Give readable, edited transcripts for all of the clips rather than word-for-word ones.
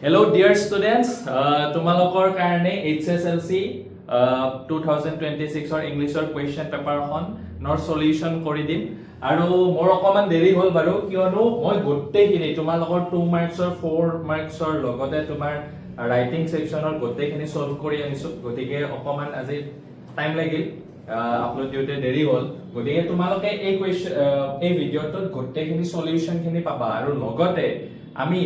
Hello dear students, তোমালোকৰ কাৰণে Hslc 2026 ৰ ইংলিছৰ কুৱেশ্যন পেপাৰখন নৰ সলিউশন কৰি দিম আৰু মোৰ অকমান দেৰি হ'ল বাৰু কিয়নো মই গোটেইখিনি তোমালোকৰ 2 মাৰ্কছৰ 4 মাৰ্কছৰ লগতে তোমাৰ ৰাইটিং সেকশনৰ গোটেইখিনি সলভ কৰি আনিছো গতিকে অকমান আজি টাইম লাগিল আপলোড দিওতে দেৰি হ'ল গতিকে তোমালোকে এই কুৱেশ্যন এই ভিডিঅটোত গোটেইখিনি সলিউশন খিনি পাবা আৰু লগতে আমি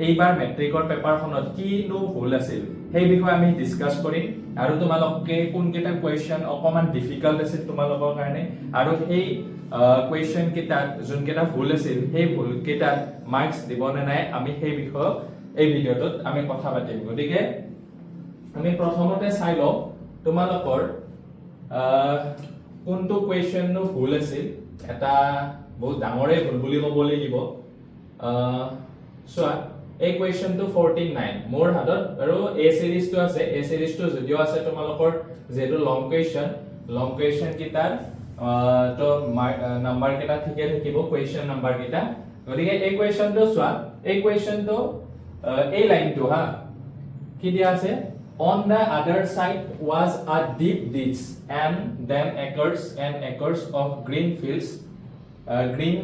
এইবাৰ মেট্ৰিকৰ পেপাৰখনত কিনো ভুল আছিল সেই বিষয়ে আমি ডিসকাস কৰিম আৰু তোমালোকে কোনকেইটা কুৱেশ্যন অকমান ডিফিকাল্ট আছিল তোমালোকৰ কাৰণে আৰু সেই কুৱেশ্যন কেইটা যোনকেইটা ভুল আছিল সেই ভুল কেইটা মাৰ্কস দিব নে নাই আমি সেই বিষয়ে এই ভিডিঅটোত আমি কথা পাতিম গতিকে আমি প্ৰথমতে চাই লওঁ তোমালোকৰ কোনটো কুৱেশ্যন নো ভুল আছিল এটা বহুত ডাঙৰে ভুল বুলি ক'ব লাগিব সো এই কুৱেশ্যন টু 49 মোৰ হাতত আৰু এ সিৰিজ টু আছে এ সিৰিজ টু যদিও আছে তোমালোকৰ যেটো লং কুৱেশ্যন কিটাৰ তো নাম্বাৰ কেটা ঠিকে থাকিব কুৱেশ্যন নাম্বাৰ কেটা গতিকে এই কুৱেশ্যন টু চোৱা এই কুৱেশ্যন টু এই লাইনটো হা কি দিয়া আছে on the other side was a deep ditch and then acres of green fields green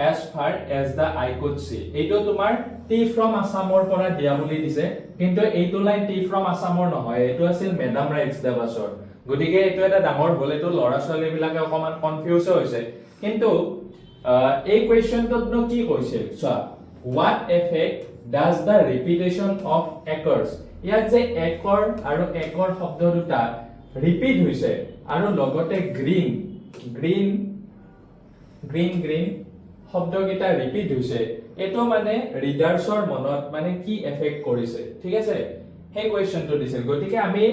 as far as the eye could see এইটো তোমাৰ টি ফ্ৰম আসামৰ পৰা দিয়া বুলি দিছে কিন্তু এইটো লাইন টি ফ্ৰম আসামৰ নহয় এইটো আছিল মেডাম ৰাইটস দেবাসৰ গতিকে এইটো এটা ডাঙৰ ভুল এইটো লৰা ছোৱালী বিলাকে অকমান কনফিউজ হৈছে কিন্তু এই কুৱেশ্যনটোত নো কি কৈছে চোৱা what effect does the repetition of acres ইয়াত যে একৰ আৰু একৰ শব্দ দুটা ৰিপিট হৈছে আৰু লগতে গ্ৰীন শব্দ কেইটা ৰিপিট হৈছে এটো মানে ৰিডাৰছৰ মনত মানে কি এফেক্ট কৰিছে ঠিক আছে সেই কোৱেশ্চনটো দিছিল গতিকে আমি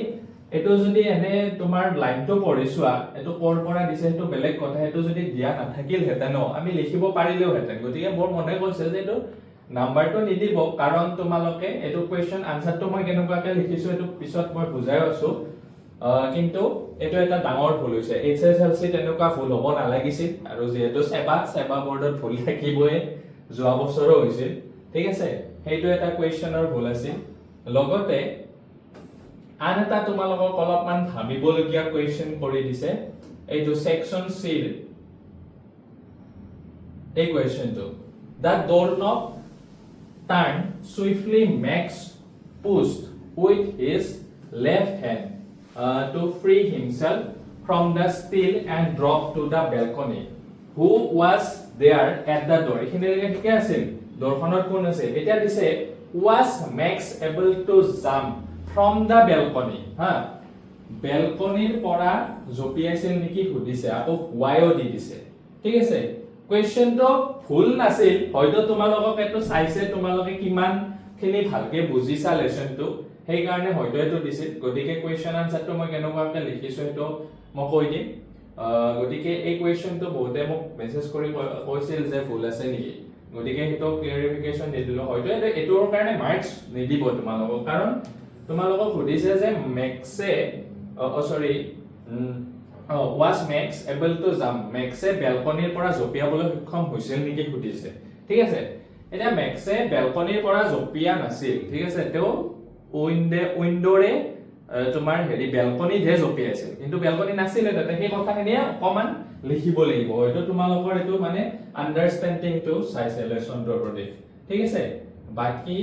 এটো যদি এনে তোমাৰ লাইনটো পঢ়িছোৱা এটো কৰ পৰা দিছে এটো বেলেগ কথা এটো যদি দিয়া নাথাকিল হেতেন আমি লিখিব পাৰিলেও হেতেন গতিকে মোৰ মনে কৈছে যে এটো নাম্বাৰটো নিদিব কাৰণ তোমালোকে এটো কোৱেশ্চন আনসাৰটো মই কেনেকুৱাকে লিখিছো এটো পিছত মই বুজাই আছো কিন্তু এটো এটা ডাঙৰ ভুল হৈছে এইচএসএলসি তেনেকুৱা ভুল হ'ব নালাগিছিল আৰু যেহেতু সেবা বৰ্ডত ভুল থাকিবই যোৱা বছৰো হৈছিল ঠিক আছে হেইটো এটা কুৱেশ্চনৰ ভুল আছিল লগতে আন এটা তোমালোকক অলপমান ভাবিবলগীয়া কুৱেশ্চন কৰি দিছে এইটো সেকশন সি এই কুৱেশ্চনটো দা doorknob turn swiftly Max pushed with his left hand to free himself from the steel and drop to the balcony who was there at the door এখিনিলৈকে ঠিক আছিল দৰখনত কোন আছে এটা দিছে was Max able to jump from the balcony হা বেলকনিৰ পৰা জপিয়াইছিল নেকি সুধিছে আকৌ why দি দিছে ঠিক আছে কুৱেশ্চনটো ভুল নাছিল হয়তো তোমালোকক এটো চাইছে তোমালোকে কিমান খিনি ভালকে বুজিছা লেসনটো সেই কাৰণে হয়তো এটো দিছিল গতিকে কুৱেশ্চন আনসাৰটো মই কেনেকুৱাকে লিখিছো এটো মই কৈ দিম গতিকে এই কুৱেশ্চনটো বহুতে মোক মেছেজ কৰি কৈছিল যে ভুল আছে নেকি গতিকে হেটো ক্লিয়াৰিফিকেশন দিদিলো হয়তো এটোৰ কাৰণে মাৰ্কস নিদিব তোমালোকক কাৰণ তোমালোকক সুধিছে যে মেক্সে was Max able to jump Maxে বেলকনিৰ পৰা জপিয়াবলৈ সক্ষম হৈছিল নেকি সুধিছে ঠিক আছে এটা Maxে বেলকনিৰ পৰা জপিয়া নাছিল ঠিক আছে তেও উইন্ডোৰে তোমাৰ হেৰি বেলকনি ধে জপিয়াইছিল কিন্তু বেলকনি নাছিল তাতে সেই কথাখিনি অকমান লিখিব লাগিব হয়তো তোমালোকৰ এটো মানে আন্ডাৰস্ট্যান্ডিং টু চাইছে লেসনটোৰ প্ৰতি ঠিক আছে বাকি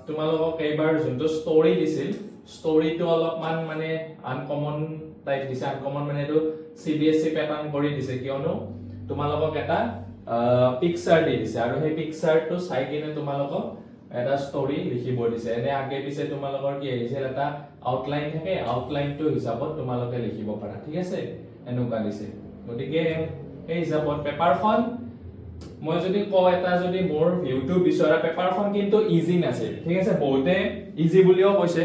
তোমালোকক এইবাৰ যোনটো ষ্টৰী দিছিল ষ্টৰীটো অলপমান মানে আনকমন টাইপ দিছে আনকমন মানে এটো সিবিএসই প্যাটাৰ্ন কৰি দিছে কিয়নো তোমালোকক এটা পিকচাৰ দি দিছে আৰু সেই পিকচাৰটো চাই কিনে তোমালোকক এটা ষ্টৰী লিখিব দিছে এনে আগে পিছে তোমালোকৰ কি আহিছিল এটা আউটলাইন থাকে আউটলাইনটো হিচাপত তোমালোকে লিখিব পাৰা ঠিক আছে এনেকুৱা দিছে গতিকে এই হিচাপত পেপাৰখন মই যদি কও এটা যদি মোৰ ভিউটো বিচৰা পেপাৰখন কিন্তু ইজি নাছিল ঠিক আছে বহুতে ইজি বুলিও কৈছে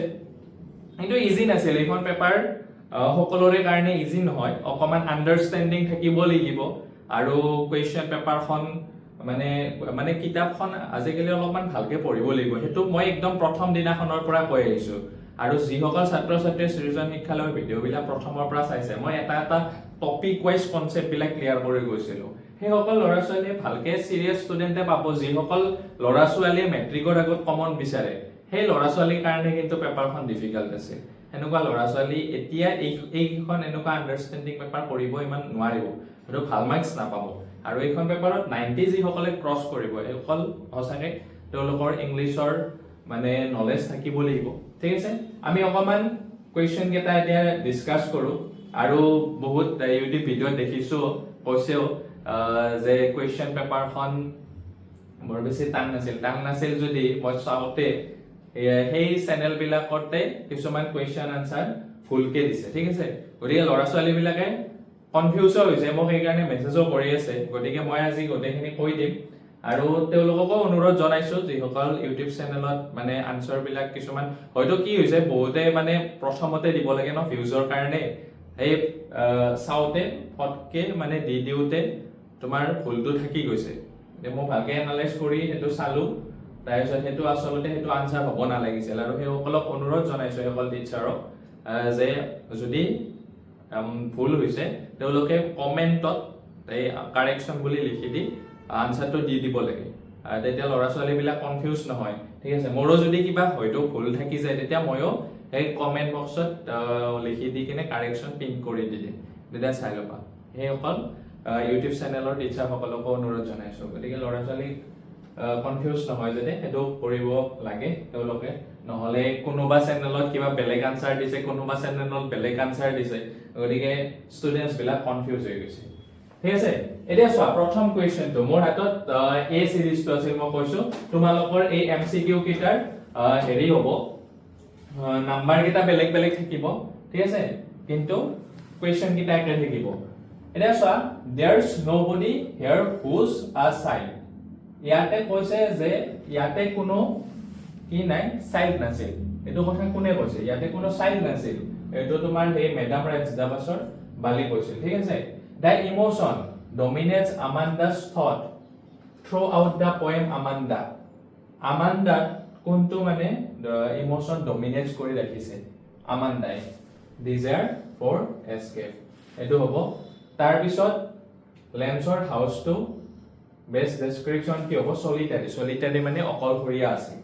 কিন্তু ইজি নাছিল এইখন পেপাৰ সকলোৰে কাৰণে ইজি নহয় অকমান আন্ডাৰস্ট্যান্ডিং থাকিব লাগিব আৰু কুৱেশ্চন পেপাৰখন মানে কিতাপখন আজিকালি অলপমান ভালকে পঢ়িব লাগিব হেতু মই একদম প্ৰথম দিনাখনৰ পৰা কৈ আহিছো আৰু যিসকল ছাত্ৰ ছাত্ৰী সৃজন শিক্ষালয়ৰ ভিডিঅ' বিলাক প্ৰথমৰ পৰা চাইছে মই এটা টপিক ওয়াইজ কনসেপ্ট বিলাক ক্লিয়াৰ কৰি গৈছিলো সেই সকল ল'ৰা ছোৱালীয়ে ভালকে সিৰিয়াস ষ্টুডেন্টে পাব যিসকল ল'ৰা ছোৱালীয়ে মেট্ৰিকৰ আগত কমন বিচাৰে সেই ল'ৰা ছোৱালীৰ কাৰণে কিন্তু পেপাৰখন ডিফিকাল্ট আছে এনেকুৱা ল'ৰা ছোৱালী এতিয়া এইখন এনেকুৱা আন্ডাৰষ্টেণ্ডিং পেপাৰ কৰিব ইমান নোৱাৰিব আৰু ভাল মাৰ্কস নাপাব আৰু এইখন পেপাৰত 90 যিসকলে ক্ৰছ কৰিব এইসকল সঁচাকে তেওঁলোকৰ ইংলিছৰ মানে নলেজ থাকিব লাগিব ঠিক আছে আমি অকমান কোৱেশ্চন কেইটা এতিয়া ডিসকাস কৰো আৰু বহুত ইউটিউব ভিডিও দেখিছো কৈছেও যে কোৱেশ্চন পেপাৰখন বৰ বেছি টান নাছিল যদি মই চাওতে সেই চেনেল বিলাকতে কিছুমান কোৱেশ্চন আনসাৰ ফুলকে দিছে ঠিক আছে গতিকে ল'ৰা ছোৱালী বিলাকে কনফিউজ হৈছে মোক এই কাৰণে মেছেজও কৰি আছে গতিকে মই আজি গোটেইখিনি কৈ দিম আৰু তেওঁলোককো অনুৰোধ জনাইছো যিসকল ইউটিউব চেনেলত মানে আনসাৰ বিলাক কিছুমান হয়তো কি হৈছে বহুতে মানে প্ৰথমতে দিব লাগে ন ভিউজৰ কাৰণে এই চাওতে ফটকে মানে দি দিওতে তোমাৰ ভুলটো থাকি গৈছে মই ভালকে এনালাইজ কৰি হেতু চালু তাৰপিছত হেতু আচলতে হেতু আনসাৰ হ'ব না লাগিছিল আৰু সেই সকলক অনুৰোধ জনাইছো সকল টিচাৰক যে যদি ভুল হৈছে তেওঁলোকে কমেন্টত এই কাৰেকচন বুলি লিখি দি আনসাৰটো দি দিব লাগে তেতিয়া ল'ৰা ছোৱালী বিলাক কনফিউজ নহয় ঠিক আছে মোৰো যদি কিবা হয়তো ভুল থাকি যায় তেতিয়া ময়ো এই কমেন্ট বক্সত লিখি দি কিনে কাৰেকচন পিন কৰি দি দিম তেতিয়া চাই ল'বা সেই সকল ইউটিউব চেনেলৰ টিচাৰ সকলক অনুৰোধ জনাইছো গতিকে ল'ৰা ছোৱালী কনফিউজ নহয় যদি এটো কৰিব লাগে তেওঁলোকে নহলে কোনোবা চেনেলত কিবা বেলেগ আনসাৰ দিছে কোনোবা চেনেলত বেলেগ আনসাৰ দিছে গতিকে ষ্টুডেন্টস বিলাক কনফিউজ হৈ গৈছে ঠিক আছে এতিয়া চোৱা প্ৰথম কোৱেশ্চনটো মোৰ হাতত এ সিৰিজটো আছে মই কৈছো তোমালোকৰ এই এমসিকিউ কিটাৰ হেৰি হ'ব নাম্বাৰ কিটা বেলেগ বেলেগ থাকিব ঠিক আছে কিন্তু কোৱেশ্চন কিটা একে থাকিব এতিয়া চোৱা there's nobody here who's a child ইয়াতে কৈছে যে ইয়াতে কোনো কি নাই চাইল্ড নাছিল এটো কথা কোনে কৈছে ইয়াতে কোনো চাইল্ড নাছিল এটো তোমাৰ এই মেডাম ৰাজদাবাসৰ বালি কৈছিল ঠিক আছে the emotion dominates Amanda's thought throughout the poem Amanda কোনটো মানে ইমোশন ডমিনেটস কৰি ৰাখিছে আমান্দাই desire for escape এটো হ'ব তাৰ পিছত লেন্সৰ হাউসটো বেস্ট ডেসক্ৰিপশন কি হ'ব সলিটাৰী মানে অকলশৰীয়া আছে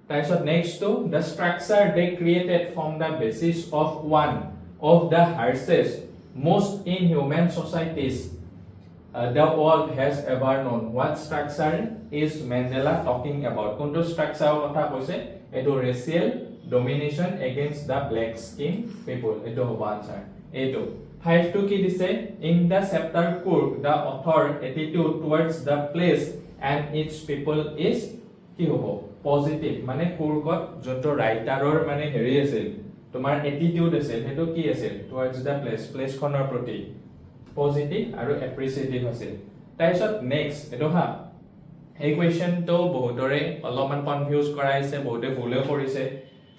তাৰ পিছত next to the structure they created from the basis of one of the harshest most inhuman societies the world has ever known what structure is Mandela talking about কোনটো structure কথা কৈছে এটো racial domination against the black skin people এটো হ'ব answer এটো 5 to কি দিছে in the chapter Kurk the author attitude towards the place and its people is কি হ'ব পজিটিভ মানে কুৰ্কত যটো ৰাইটাৰৰ মানে হেৰি আছিল তোমাৰ এটিটিউড আছিল হেতু কি আছিল towards the place খনৰ প্ৰতি পজিটিভ আৰু এপ্ৰিচিয়েটিভ আছিল তাৰপিছত নেক্সট এটো হা এই কোৱেশ্চনটো বহুতৰে অলপমান কনফিউজ কৰাইছে বহুতে ভুলও কৰিছে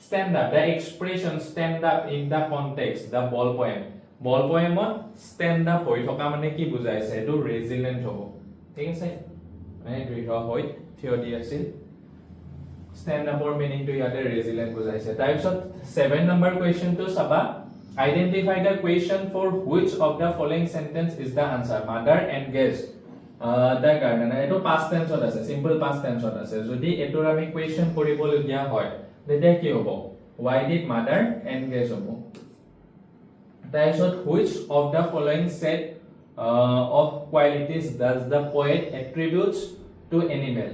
stand up the expression stand up in the context the ball poemত stand up হৈ থকা মানে কি বুজাইছে এটো ৰেজিলেন্ট হ'ব ঠিক আছে মানে দৃঢ় হৈ থিয় দি আছিল stand up or meaning to ইয়াতে resilient বুজাইছে তাৰপিছত 7 নম্বৰ কোৱেশ্চনটো চাবা identify the question for which of the following sentence is the answer mother engaged the gardener এটো past tense ত আছে simple past tense ত আছে যদি এটোৰ আমি কোৱেশ্চন কৰিবলগীয়া হয় তেতিয়া কি হ'ব why did mother engage হ'ব তাৰপিছত which of the following set of qualities does the poet attributes to animal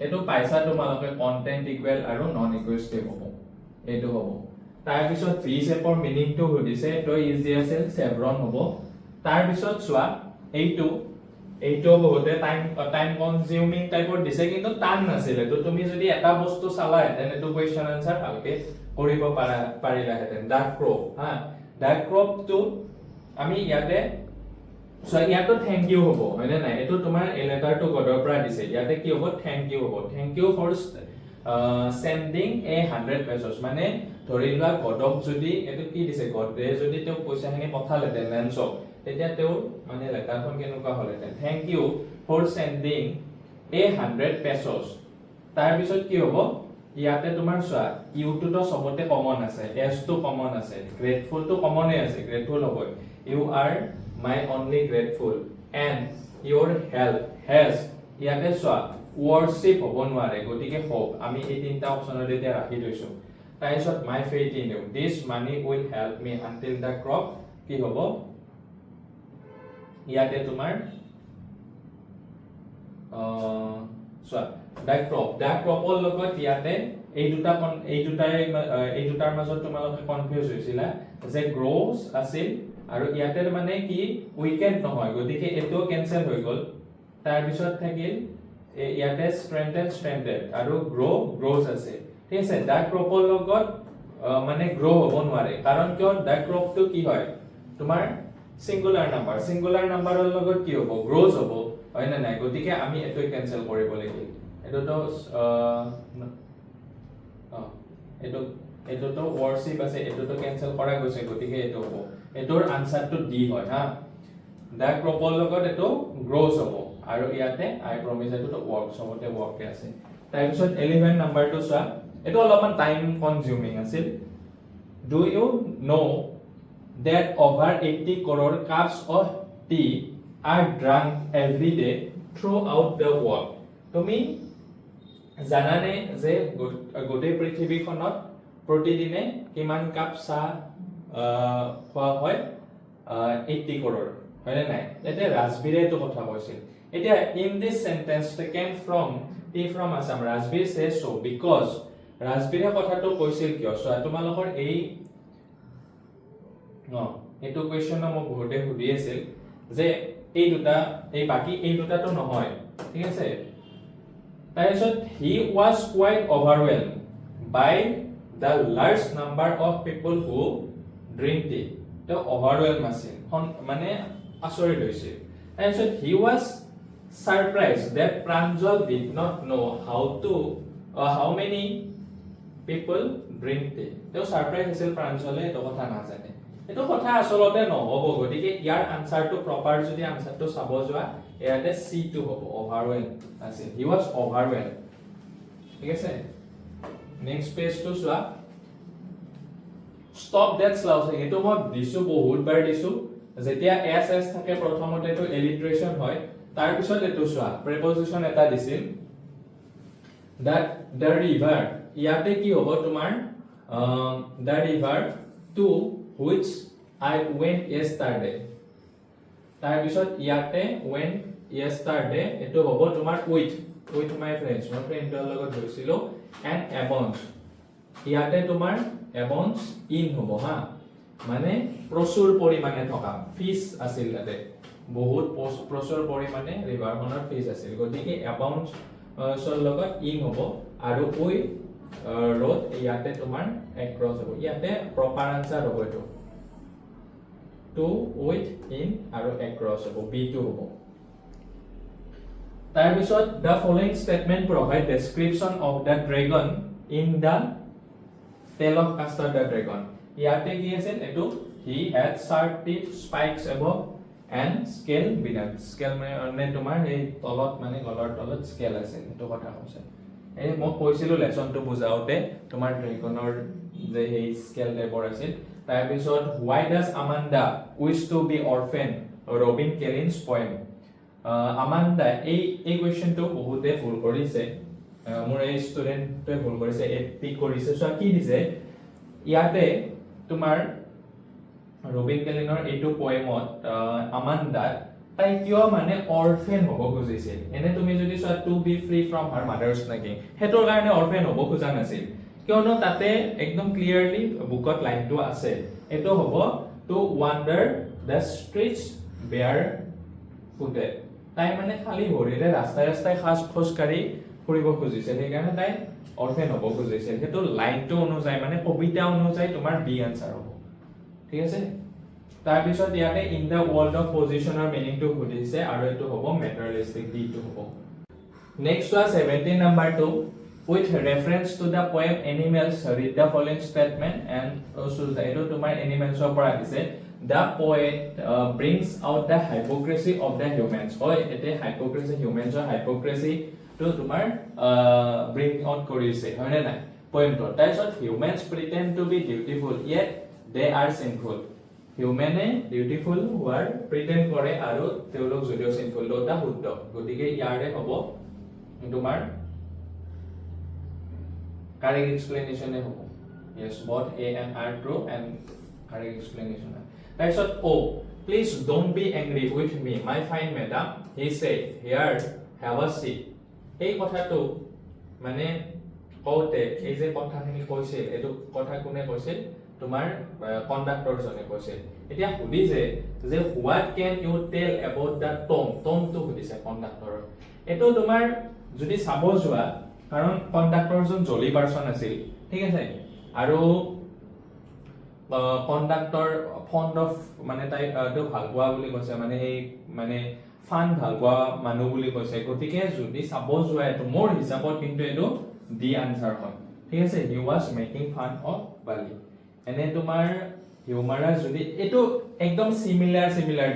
এটো পাইছা তোমালোকে কন্টেন্ট ইকুৱেল আৰু নন ইকুৱেষ্টিভ হ'ব এটো হ'ব তাৰ পিছত ফ্ৰী শেপৰ মিনিং টো সুধিছে তো ইজি আছিল চেভৰন হ'ব তাৰ পিছত চোৱা এইটো বহুতে টাইম কনজিউমিং টাইপৰ দিছে কিন্তু টান নাছিল তো তুমি যদি এটা বস্তু চালা হেতেন এটো কোৱেশ্চন আনসাৰ ভালকে কৰিব পাৰিলা হেতেন ডাৰ্ক ক্ৰপ হা ডাৰ্ক ক্ৰপ টো আমি ইয়াতে So ইয়াতো thank you হ'ব হয়নে নাই এটো তোমাৰ এই লেটাৰটো গডৰ পৰা দিছে ইয়াতে কি হ'ব thank you হ'ব thank you for sending a 100 pesos মানে ধৰিলোৱা গডক যদি এটো কি দিছে গডে যদি তেও পইচাখিনি পঠালে লেন্সক তেতিয়া তেও মানে লেটাৰখন কেনেকুৱা হ'লে thank you for sending a 100 pesos তাৰ পিছত কি হ'ব ইয়াতে তোমাৰ চোৱা ইউ টো তো সবতে কমন আছে এস টো কমন আছে গ্ৰেটফুল টো কমনে আছে গ্ৰেটফুল হ'ব you are my only grateful and your help has ইয়াতে চোৱা worship হ'ব নোৱাৰে গতিকে hope আমি এই তিনটা অপচনত এতিয়া ৰাখি থৈছো তাৰপিছত my faith in you this money will help me until the crop কি হ'ব ইয়াতে তোমাৰ চোৱা the crop লগত ইয়াতে এই দুটাৰ মাজত তোমালোকে কনফিউজ হৈছিলা যে grows আছিল আৰু ইয়াতে মানে কি উইকেট নহয় গতিকে এটো ক্যান্সেল হৈ গল তাৰ পিছত থাকিল ইয়াতে strengthened আৰু grows আছে ঠিক আছে the crop লগত মানে grow হ'ব নোৱাৰে কাৰণ কিয় the crop টো কি হয় তোমাৰ singular number লগত কি হ'ব grows হ'ব হয় না নাই গতিকে আমি এটো ক্যান্সেল কৰিব লাগিব এটো তো এটো তো worship আছে এটো তো ক্যান্সেল কৰা গৈছে গতিকে এটো হ'ব এটোৰ আনসাৰটো ডি হয় হা দা ক্ৰপৰ লগত এটো গ্ৰোস হ'ব আৰু ইয়াতে আই প্ৰমিস এটো তো ওয়াৰ্কস হবতে ওয়াৰ্কে আছে তাৰ পিছত 11 নাম্বাৰটো চোৱা এটো অলপমান টাইম কনজিউমিং আছিল do you know that over 80 crore cups of tea are drunk every day throughout the world তুমি জানানে যে গোটেই পৃথিৱীখনত প্ৰতিদিনে কিমান কাপ চাহ খোৱা হয় 80 crore হয় না নাই এতে ৰাজবীৰে তো কথা কৈছিল এতিয়া in this sentence taken from Assam Rajbir says so because ৰাজবীৰে কথাটো কৈছিল কিয় সো তোমালোকৰ এই এটো কোৱেশ্চন মোক বহুতে সুধি আছিল যে এই দুটা এই বাকি এই দুটা তো নহয় ঠিক আছে তাৰপিছত he was quite overwhelmed by the large number of people who drink tea তো overwhelmed আছিল মানে আচৰিত হৈছিল তাৰপিছত he was surprised that Pranjal did not know how many people drink tea তো সারপ্রাইজ আছিল প্রাঞ্জলে এটো কথা নাজানে এটো কথা আসলতে নহব গতিকে ইয়াৰ আনসাৰটো প্ৰপাৰ যদি আনসাৰটো চাব যোৱা ইয়াতে সি টো হ'ব overwhelmed আছিল he was overwhelmed ঠিক আছে নেক্সট পেজ টো চোৱা stop that slouching এটো মই দিছো বহুত বাৰ দিছো যেতিয়া এস থাকে প্ৰথমতে তো এলিট্ৰেশন হয় তাৰ পিছত এটো চোৱা প্ৰিপজিশন এটা দিছিল that the river ইয়াতে কি হ'ব তোমাৰ the river to which I went yesterday তাৰ পিছত ইয়াতে went yesterday এটো হ'ব তোমাৰ with my friends মই ফ্ৰেণ্ডৰ লগত গৈছিলো and abounds ইয়াতে তোমাৰ abounds in হ'ব হা মানে প্ৰচুৰ পৰিমাণে থকা ফিশ আছিল তাতে বহুত প্ৰচুৰ পৰিমাণে ৰিভাৰখনৰ ফিশ আছিল গতিকে abounds সৰ লগত in হ'ব আৰু with road ইয়াতে তোমাৰ across হ'ব ইয়াতে proper answer হ'ব এটো to with in আৰু across হ'ব b2 হ'ব তাৰ পিছত the following statement provide description of the dragon in the tale of Castor the dragon ইয়াতে কি আছে এটো he had sharp teeth spikes above and scale beneath scale মানে তোমাৰ এই তলত মানে গলৰ তলত স্কেল আছে এটো কথা কৈছে এই মই কৈছিলো লেসনটো বুজাওতে তোমাৰ ড্ৰেগনৰ যে এই স্কেল টাইপৰ আছিল তাৰ পিছত why does Amanda wish to be orphan Robin Kellyn's poem Amanda এই কোৱেশ্চনটো বহুতে ভুল কৰিছে মোৰ এই ষ্টুডেন্টে ভুল কৰিছে এ পিক কৰিছে সো কি দিছে ইয়াতে তোমাৰ ৰবিন কেলিনৰ এইটো পোয়েমত আমান্ডা তাই কিয় মানে অৰফেন হ'ব খুজিছিল এনে তুমি যদি চোৱা two B free from her mothers নাকি হেতৰ কাৰণে অৰফেন হ'ব খোজা নাছিল কিয়নো তাতে একদম ক্লিয়াৰলি বুকত লাইনটো আছে এটো হ'ব টু ওয়ান্ডাৰ দ্য ষ্ট্ৰীটস বেয়াৰ ফুটেড তাই মানে খালি ভৰিৰে ৰাস্তাই খোজকাঢ়ি ফুৰিব খুজিছিল সেইকাৰণে তাই অৰফেন হ'ব খুজিছিল হেটো লাইনটো অনুযায়ী মানে কবিতা অনুযায়ী তোমাৰ বি আনসাৰ হ'ব ঠিক আছে তাৰ পিছত ইয়াতে ইন দা ওয়াৰ্ল্ড অফ পজিশনৰ মিনিংটো খুদিছে আৰু এটো হ'ব ম্যাটেৰিয়েলিস্টিক দিটো হ'ব next was 17 number 2 with reference to the poem animals read the following statement and also এটো তোমাৰ animals ৰ পৰা দিছে the poet brings out the hypocrisy of the humans হয় এতে hypocrisy humans ৰ hypocrisy to তোমাৰ bring out কৰিছে হয় নে নাই poem টো তাৰপিছত humans pretend to be dutiful yet they are sinful humane beautiful whore pretend কৰে আৰু তেওঁলোক যদিও চিনফুল দুটা শুদ্ধ গতিকে ইয়াৰে হ'ব তোমাৰ correct explanation হ'ব yes both A and R true and correct explanation তাৰপিছত O please don't be angry with me my fine madam he said here have a seat এই কথাটো মানে কওঁতে এই যে কথাখিনি কৈছিল এইটো কথা কোনে কৈছিল তোমাৰ কন্ডাক্টৰ জনে কৈছিল এতিয়া সুধিছে যে what can you tell about the tone টো সুধিছে কন্ডাক্টৰৰ এটো তোমাৰ যদি চাব যোৱা কাৰণ কন্ডাক্টৰ জন জলি পাৰসন আছিল ঠিক আছে আৰু কন্ডাক্টৰ ফন্ড অফ মানে তাই তো ভাল পোৱা বুলি কৈছে মানে এই মানে ফান ভাল পোৱা মানুহ বুলি কৈছে গতিকে যদি চাব যোৱা এটো মোৰ হিচাপত কিন্তু এটো দি আনসাৰ হয় ঠিক আছে হি ওয়াজ মেকিং ফান অফ বালি এনে তোমাৰ হিউমাৰাস যদি এটো একদম সিমিলাৰ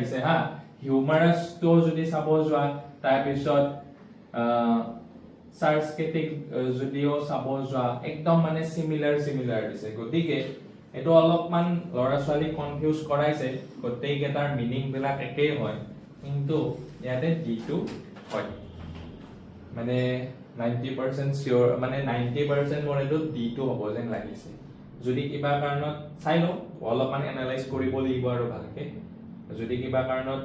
দিছে হা হিউমাৰাস তো যদি চাব যোৱা তাৰ পিছত সাৰ্কেটিক যদিও চাব যোৱা একদম মানে সিমিলাৰ দিছে গতিকে এটো অলপমান লৰা ছোৱালী কনফিউজ কৰাইছে গতেই কেটাৰ মিনিং বিলাক একেই হয় কিন্তু ইয়াতে d2 হয় মানে 90% সিওর মানে 90% মোৰ এটো d2 হ'ব যেন লাগিছে যদি কিবা কাৰণত চাই লও অলপমান এনালাইজ কৰিব লাগিব আৰু ভালকে যদি কিবা কাৰণত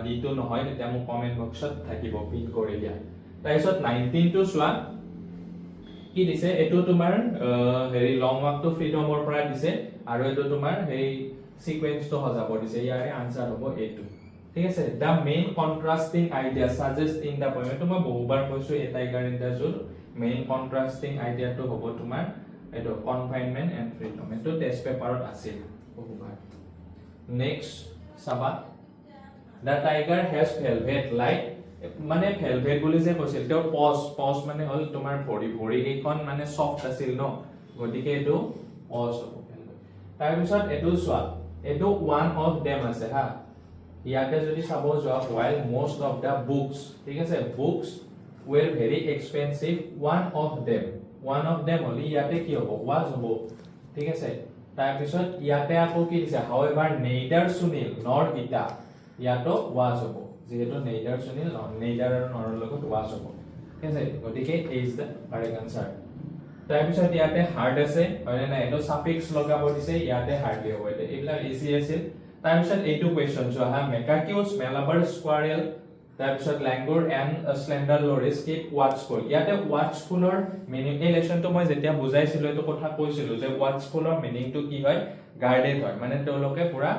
d2 নহয় তেতিয়া মোক কমেন্ট বক্সত থাকিব পিন কৰি দিয়া তাৰপিছত 19 টো চোৱা কি দিছে এটো তোমাৰ হেৰি লং ওয়াক টু ফ্ৰীডমৰ পৰা দিছে আৰু এটো তোমাৰ হেৰি সিকোয়েন্স টো হজাব দিছে ইয়াৰে আনসাৰ হ'ব এটো ঠিক আছে the main contrasting idea suggest in the poem তোমাৰ বহুবাৰ কৈছো এ টাইগাৰ ইন দা জুল মেইন কন্ট্ৰাস্টিং আইডিয়া টো হ'ব তোমাৰ এটো কনফাইনমেন্ট এন্ড ফ্ৰীডম এটো টেস্ট পেপাৰত আছিল বহুবাৰ নেক্সট সাবা the tiger has velvet like মানে ভেলভেট বুলি যে কৈছিল তেও পজ মানে হল তোমাৰ ভৰি এইখন মানে সফট আছিল ন গতিকে এটো পজ হ'ব তাৰ পিছত এটো চোৱা এটো ওয়ান অফ দেম আছে হা ইয়াতে যদি চাব যোৱা while most of the books ঠিক আছে books were very expensive one of them হলি ইয়াতে কি হ'ব was হ'ব ঠিক আছে তাৰ পিছত ইয়াতে আকৌ কি দিছে however neither Sunil nor Gita ইয়াতো was হ'ব যেহেতু neither Sunil neither আৰু nor লগত was হ'ব ঠিক আছে গতিকে is the correct answer তাৰ পিছত ইয়াতে হাৰ্ড আছে হয় না এটো সাফিক্স লগাব দিছে ইয়াতে হাৰ্ডলি হ'ব এটা এইলা ইজি আছিল তাৰ পিছত এইটো কোৱেশ্চন চোৱা হা মেকাকিউস মেলাবাৰ স্কোৱাৰেল তাৰ পিছত ল্যাঙ্গুৰ এন্ড স্লেন্ডাৰ লৰিস কিপ ওয়াচফুল ইয়াতে ওয়াচফুলৰ মিনিং এই লেসনটো মই যেতিয়া বুজাইছিলো এটো কথা কৈছিলো যে ওয়াচফুলৰ মিনিংটো কি হয় গাৰ্ডেড হয় মানে তেওঁলোকে পুৰা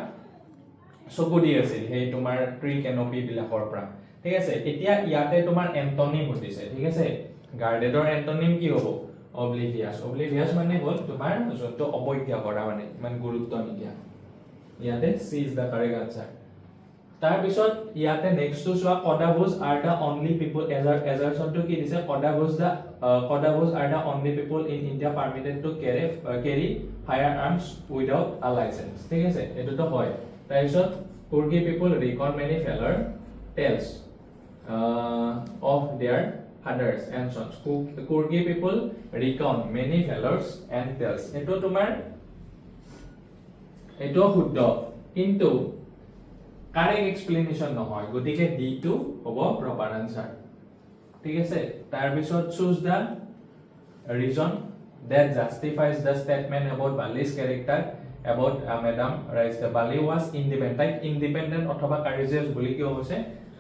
চকু দি আছিল সেই তোমাৰ ট্ৰি কেনপি বিলাকৰ পৰা ঠিক আছে এতিয়া ইয়াতে তোমাৰ এন্টনিম হতিছে ঠিক আছে গাৰ্ডেডৰ এন্টনিম কি হ'ব অবলিভিয়াস মানে হল তোমাৰ যত অবৈজ্ঞা কৰা মানে ইমান গুৰুত্ব নিদিয়া ইয়াতে C is the correct answer তাৰ পিছত ইয়াতে নেক্সট টু চোৱা কডাভোজ are the only people assertion to কি দিছে কডাভোজ are the only people in India permitted to carry firearms without a license ঠিক আছে এটো হয় তাৰ পিছত Kurgi people recall many failure tales of their fathers and sons Kurgi people recount many failures and tales এটো তোমাৰ এটো শুদ্ধ কিন্তু কাৰেক্ট এক্সপ্লেনেশন নহয় গতিকে d2 হ'ব প্ৰপাৰ আনসাৰ ঠিক আছে তাৰ পিছত choose the reason that justifies the statement about Bali's character about Madam Rice the Bali was independent অথবা courageous বুলি কিয় হৈছে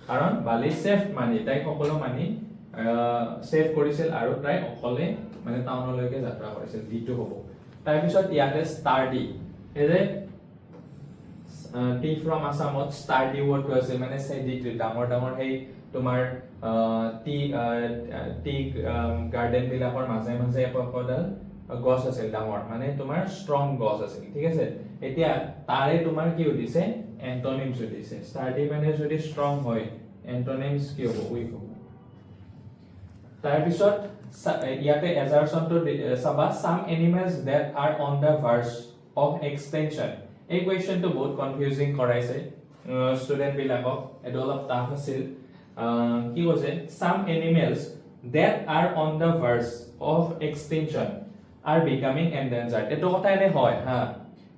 কাৰণ Bali সেফ মানি তাই সকলো মানি সেভ কৰিছিল আৰু তাই অকলে মানে টাউনলৈকে যাত্ৰা কৰিছিল d2 হ'ব তাৰ পিছত ইয়াতে sturdy array T from Assamot sturdy word to আছে মানে সেডিগ্ৰী ডাঙৰ হেই তোমাৰ টি গাৰ্ডেন বিলাকৰ মাজে একডাল গছ আছিল ডাঙৰ মানে তোমাৰ ষ্ট্ৰং গছ আছিল ঠিক আছে এতিয়া তাৰে তোমাৰ কি হইছে এন্টোনিমছ হইছে sturdy মানে যদি ষ্ট্ৰং হয় এন্টোনিমছ কি হ'ব উইক হ'ব তাৰ পিছত ইয়াতে assertion to Saba some animals that are on the verge of extinction এই কোৱেশ্চনটো বহুত কনফিউজিং কৰাইছে ষ্টুডেন্ট বিলাকক এটো অলপ টাফ আছিল কি কৈছে some animals that are on the verge of extinction are becoming endangered এটো কথা এনে হয় হা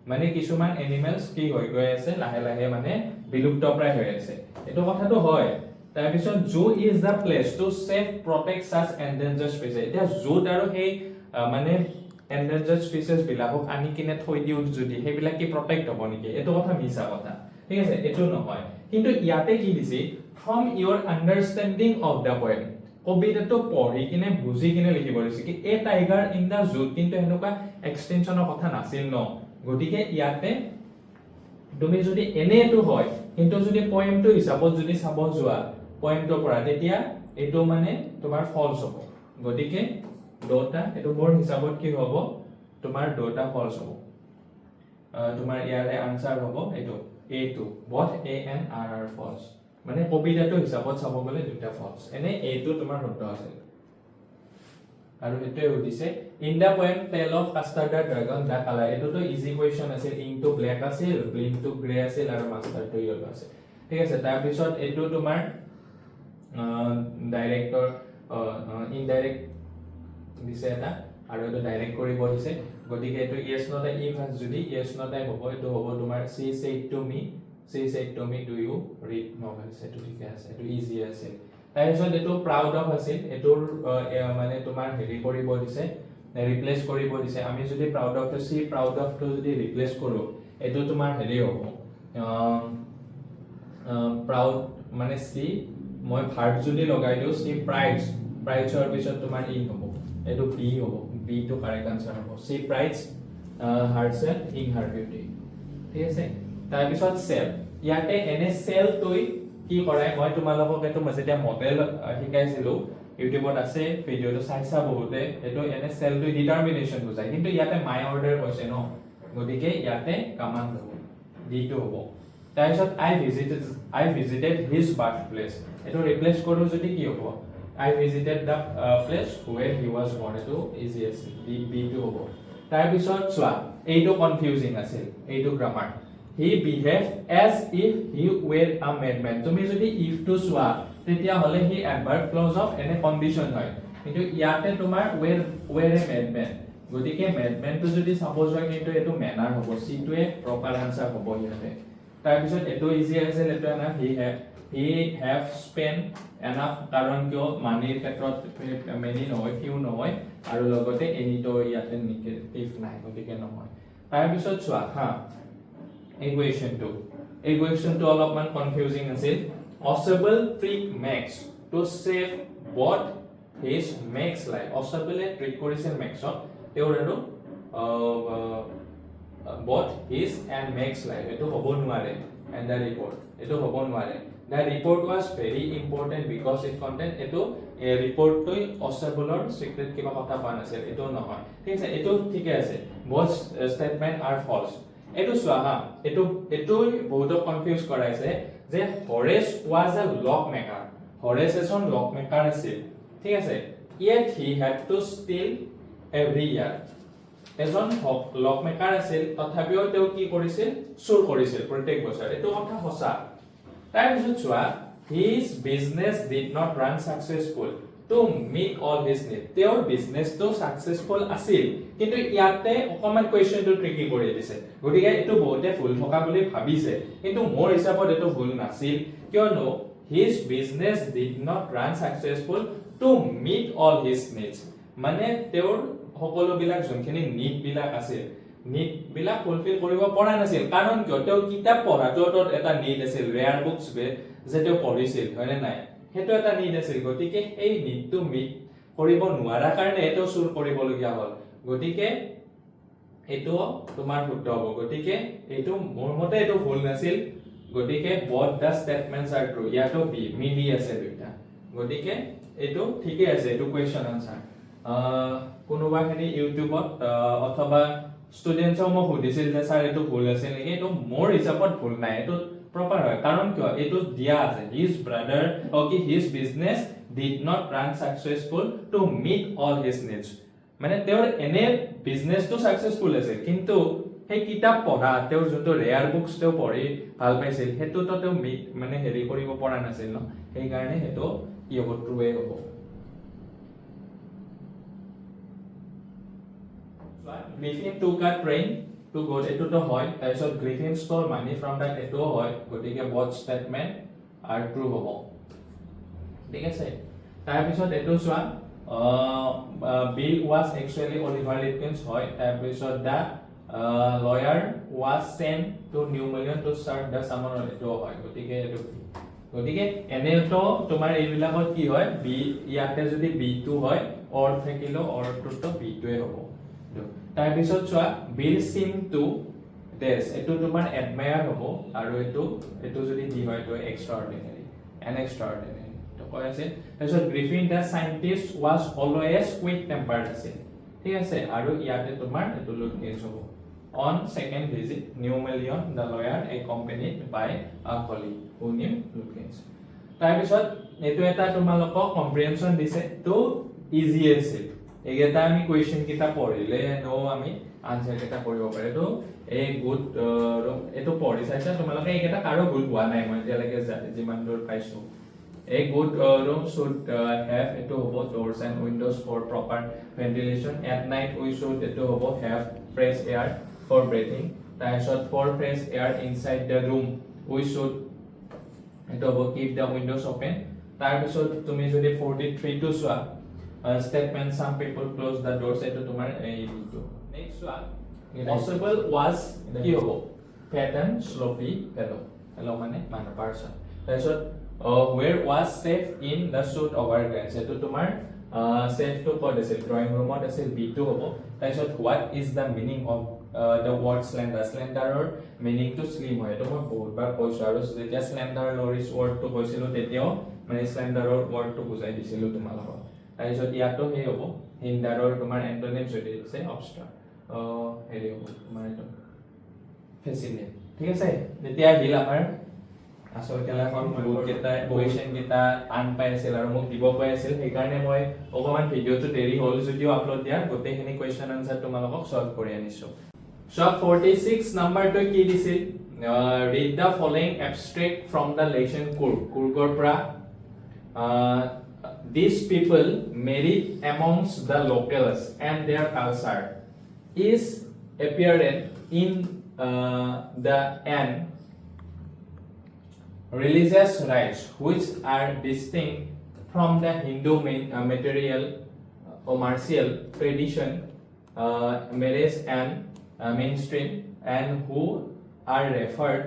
মানে কিছুমান এনিমেলস কি হৈ গৈ আছে লাহে লাহে মানে বিলুপ্ত প্ৰায় হৈ আছে এটো কথাটো হয় তাৰ পিছত zoo is the place to save protect such endangered species এটা জুত আৰু সেই মানে এন্ডেঞ্জাৰ্ড স্পিচিছ বিলাকক আনি কিনে থৈ দিও যদি সেইবিলাক কি প্ৰটেক্ট হ'ব নেকি এটো কথা মিছা কথা ঠিক আছে এটো নহয় কিন্তু ইয়াতে কি দিছি from your understanding of the poem কবিতাটো পঢ়ি কিনে বুজি কিনে লিখিব দিছে কি এ টাইগাৰ ইন দা জু কিন্তু এনেকুৱা এক্সটেনশনৰ কথা নাছিল ন গটিকে ইয়াতে তুমি যদি এনেটো হয় কিন্তু যদি পয়েমটো হিচাপত যদি চাব যোৱা পয়েমটো পৰা তেতিয়া এটো মানে তোমাৰ ফলস হ'ব গটিকে দুটা এটো মোৰ হিচাপত কি হ'ব তোমাৰ দুটা ফলস হ'ব তোমাৰ ইয়াৰে আনসাৰ হ'ব এটো a2 both a and r are false মানে কবিতাটো হিচাপত চাব গলে দুটা ফলস এনে a2 তোমাৰ শুদ্ধ আছে আৰু এটোই হদিছে in the poem tale of Custard the dragon the colour এটোটো ইজি কোৱেশ্চন আছে ইন টু ব্ল্যাক আছিল ব্লিং টু গ্ৰে আছিল আৰু মাষ্টাৰ টু ইয়েলো আছে ঠিক আছে তাৰ পিছত এটো তোমাৰ ডাইৰেক্টৰ ইনডাইৰেক্ট দিছে এটা আৰু এটো ডাইৰেক্ট কৰিব দিছে গতিকে এটো yes not a if যদি yes not a হ'ব এটো হ'ব তোমাৰ she said to me do you read novels এটো ঠিক আছে এটো ইজি আছে তাৰ পিছত এটো প্ৰাউড অফ আছিল এটোৰ মানে তোমাৰ হেৰি কৰিব দিছে ৰিপ্লেস কৰিব দিছে আমি যদি proud of to see proud of to যদি ৰিপ্লেস কৰো এটো তোমাৰ হেৰি হ'ব প্ৰাউড মানে সি মই ভাৰ্ব যদি লগাই দিও সি প্ৰাইডছৰ পিছত তোমাৰ ই হ'ব এটো বি হ'ব বি টু কাৰেক্ট আনসাৰ হ'ব সি প্ৰাইডছ herself in her beauty ঠিক আছে তাৰ পিছত সেল ইয়াতে এনে সেল তৈ কি কৰাই মই তোমালোকক এটো যেতিয়া মডেল শিকাইছিলো ইউটিউবত আছে ভিডিওটো চাইছা বহুতে এটো এনে সেল তৈ ডিটারমিনেশন বুজাই কিন্তু ইয়াতে মাই অর্ডার কৈছে ন গতিকে ইয়াতে কমান্ড হ'ব ডি2 হ'ব তাৰ পিছত I visited his birthplace এটো ৰিপ্লেস কৰো যদি কি হ'ব I visited the place where he was born to easy আছে b2 হ'ব তাৰ পিছত চোৱা এইটো কনফিউজিং আছিল এইটো grammar he behaved as if he were a madman তুমি যদি if to চোৱা তেতিয়া হলে he adverb clause of any condition হয় কিন্তু ইয়াতে তোমাৰ were a madman গতিকে madman to যদি সাপোজ হয় কিন্তু এটো ম্যানাৰ হ'ব সি টোৱে প্ৰপাৰ আনসাৰ হ'ব ইয়াতে তাৰ পিছত এটো ইজি আছে এটো না he have spent enough কাৰণ কিয় মানিৰ ক্ষেত্ৰত মেনি নহয় ফিউ নহয় আৰু লগতে এনিটো ইয়াতে নিগেটিভ নাই গতিকে নহয় তাৰ পিছত চোৱা হা equation to অলপমান কনফিউজিং আছিল osable trick makes to save what his makes life osable trick কৰিছে maxত তেওঁৰ আৰু what his and makes life এটো হ'ব নোৱাৰে and the report এটো হ'ব নোৱাৰে the report was very important because it contained eto report to osable or secret kiba kotha pan ase eto নহয় ঠিক আছে eto ঠিক আছে both statement are false eto swaha eto বহুত কনফিউজ কৰাইছে যে Horace was a lock maker Horace এজন lock maker আছিল ঠিক আছে yet he had to steal every year এজন lock maker আছিল তথাপিও তেও কি কৰিছিল চুৰ কৰিছিল প্ৰত্যেক বছৰ এটো কথা সঁচা তাৰ পিছত চোৱা his business did not run successful to meet all his needs তেওঁৰ বিজনেস তো সাকসেসফুল আছিল কিন্তু ইয়াতে অকমান কোৱেশ্চনটো ট্ৰিকি কৰি দিছে গতিকে এটো বহুতে ভুল থকা বুলি ভাবিছে কিন্তু মোৰ হিচাপত এটো ভুল নাছিল কিয়নো his business did not run successful to meet all his needs মানে তেওঁৰ সকলো বিলাক জনখিনি নিড বিলাক আছিল নিড বিলাক ফুলফিল কৰিব পৰা নাছিল কাৰণ কিয়টো কিতাপ পঢ়াটোত এটা নিড আছিল ৰেয়াৰ বুকস যেটো পঢ়িছিল হয়নে নাই হেটো এটা নিড আছিল গতিকে এই নিডটো মিট কৰিব নোৱাৰা কাৰণে এটো চুৰ কৰিব লগিয়া হ'ল গতিকে এটো তোমাৰ শুদ্ধ হ'ব গতিকে এটো মোৰ মতে এটো ভুল নাছিল গতিকে both the statements are true ইয়াতো বি মিলি আছে দুটা গতিকে এটো ঠিকই আছে এটো কোৱেশ্চন আনসাৰ কোনোবা হেৰি ইউটিউবত অথবা স্টুডেন্টসও মোক সুধিছিল যে স্যাৰ এটো ভুল আছে নেকি এটো মোৰ হিচাপত ভুল নাই এটো proper হয় কারণ কিয় এটো দিয়া আছে his brother okay his business did not run successful to meet all his needs মানে তেওঁৰ এনে বিজনেস তো সাকসেসফুল আছে কিন্তু সেই কিতাপ পঢ়া তেওঁৰ যোনটো ৰেয়াৰ বুকস তেওঁ পঢ়ি ভাল পাইছিল হেতু তো তেওঁ মানে হেৰি কৰিব পৰা নাছিল ন সেই কাৰণে হেতু কি হ'ব ট্ৰুৱে হ'ব Griffin took a train to good etu to hoy taisot Griffin stole money from that etu hoy gotike both statement are true hobo ঠিক আছে তাৰ পিছত এটো সোৱা bill was actually Oliver Litkins hoy তাৰ পিছত the lawyer was sent to New Million to serve the summon etu hoy gotike etu গতিকে এনেটো তোমাৰ এইবিলাকত কি হয় বি ইয়াতে যদি b2 হয় অৰ থাকিলো অৰটো b2 এ হ'ব তাৰ পিছত চোৱা বিল সিম টু this এটো তোমাৰ admire হ'ব আৰু এটো যদি দি হয় তো extraordinary an extraordinary তো কয় আছে তাৰপিছত Griffin the scientist was always quick tempered আছিল ঠিক আছে আৰু ইয়াতে তোমাৰ এটো লুকেজ হ'ব on second visit New Million the lawyer accompanied by a colleague who knew Lukens তাৰ পিছত এটো এটা তোমালোকক কম্প্ৰিহেনশন দিছে তো ইজি আছিল এগেটা আমি কোৱেশ্চন কিটা পঢ়িলে নো আমি আনসাৰ কিটা কৰিব পাৰে তো এই গুড এটো পঢ়ি চাইছা তোমালোকে এগেটা কাৰো ভুল হোৱা নাই মই যেলৈকে যিমান দূৰ পাইছো a good room should have eto hobo doors and windows for proper ventilation at night we should eto hobo have fresh air for breathing taisot for fresh air inside the room we should eto hobo keep the windows open tar pisot tumi jodi 43 to soa statement some people close the doors eto tomar ei to next soa possible was ki hobo pattern sloppy hello mane mana person taisot where was safe in the suit overgrants eto tomar safe to code asil drawing room ot asil b2 hobo taisot what is the meaning of the word slender or meaning to slim hoy to moi bahut bar koisu aru jetia slender loris word to koisilo tetio mane slender or word to bujai disilo tumalako taisot iato he hobo hinder or tomar antonym jodi ase obstruct heri hobo tomar eto facilitate ঠিক আছে যেতিয়া hill আমাৰ আসল কেলাখন বহুত কেটা question কেটা আন পাই আছিল আৰু মোক দিব পাই আছিল সেই কাৰণে মই অকমান ভিডিওটো দেৰি হল যদিও আপলোড দিয়া গোটেইখিনি কোৱেশ্চন আনসাৰ তোমালোকক সলভ কৰি আনিছো সব 46 নাম্বাৰটো কি দিছিল read the following abstract from the lesson কুৰ্গৰ পৰা these people married amongst the locals and their culture is apparent in the end religious rites which are distinct from the Hindu material commercial tradition marriage and mainstream and who are referred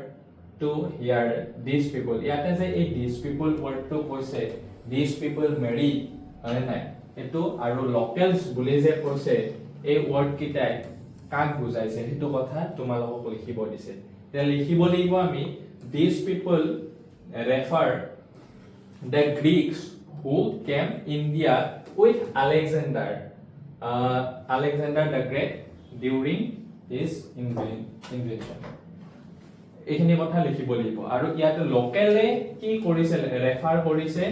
to here these people yate je ei these people word to koise these people marry ane nai etu aru locals bule je koise ei word kitai কাক বুজাইছে হেতু কথা তোমালোকক লিখিব দিছে তে লিখিব লাগিব আমি these people refer the Greeks who came India with Alexander the Great during his invasion এখিনি কথা লিখিব লাগিব আৰু ইয়াতে লোকেলে কি কৰিছিল ৰেফাৰ কৰিছে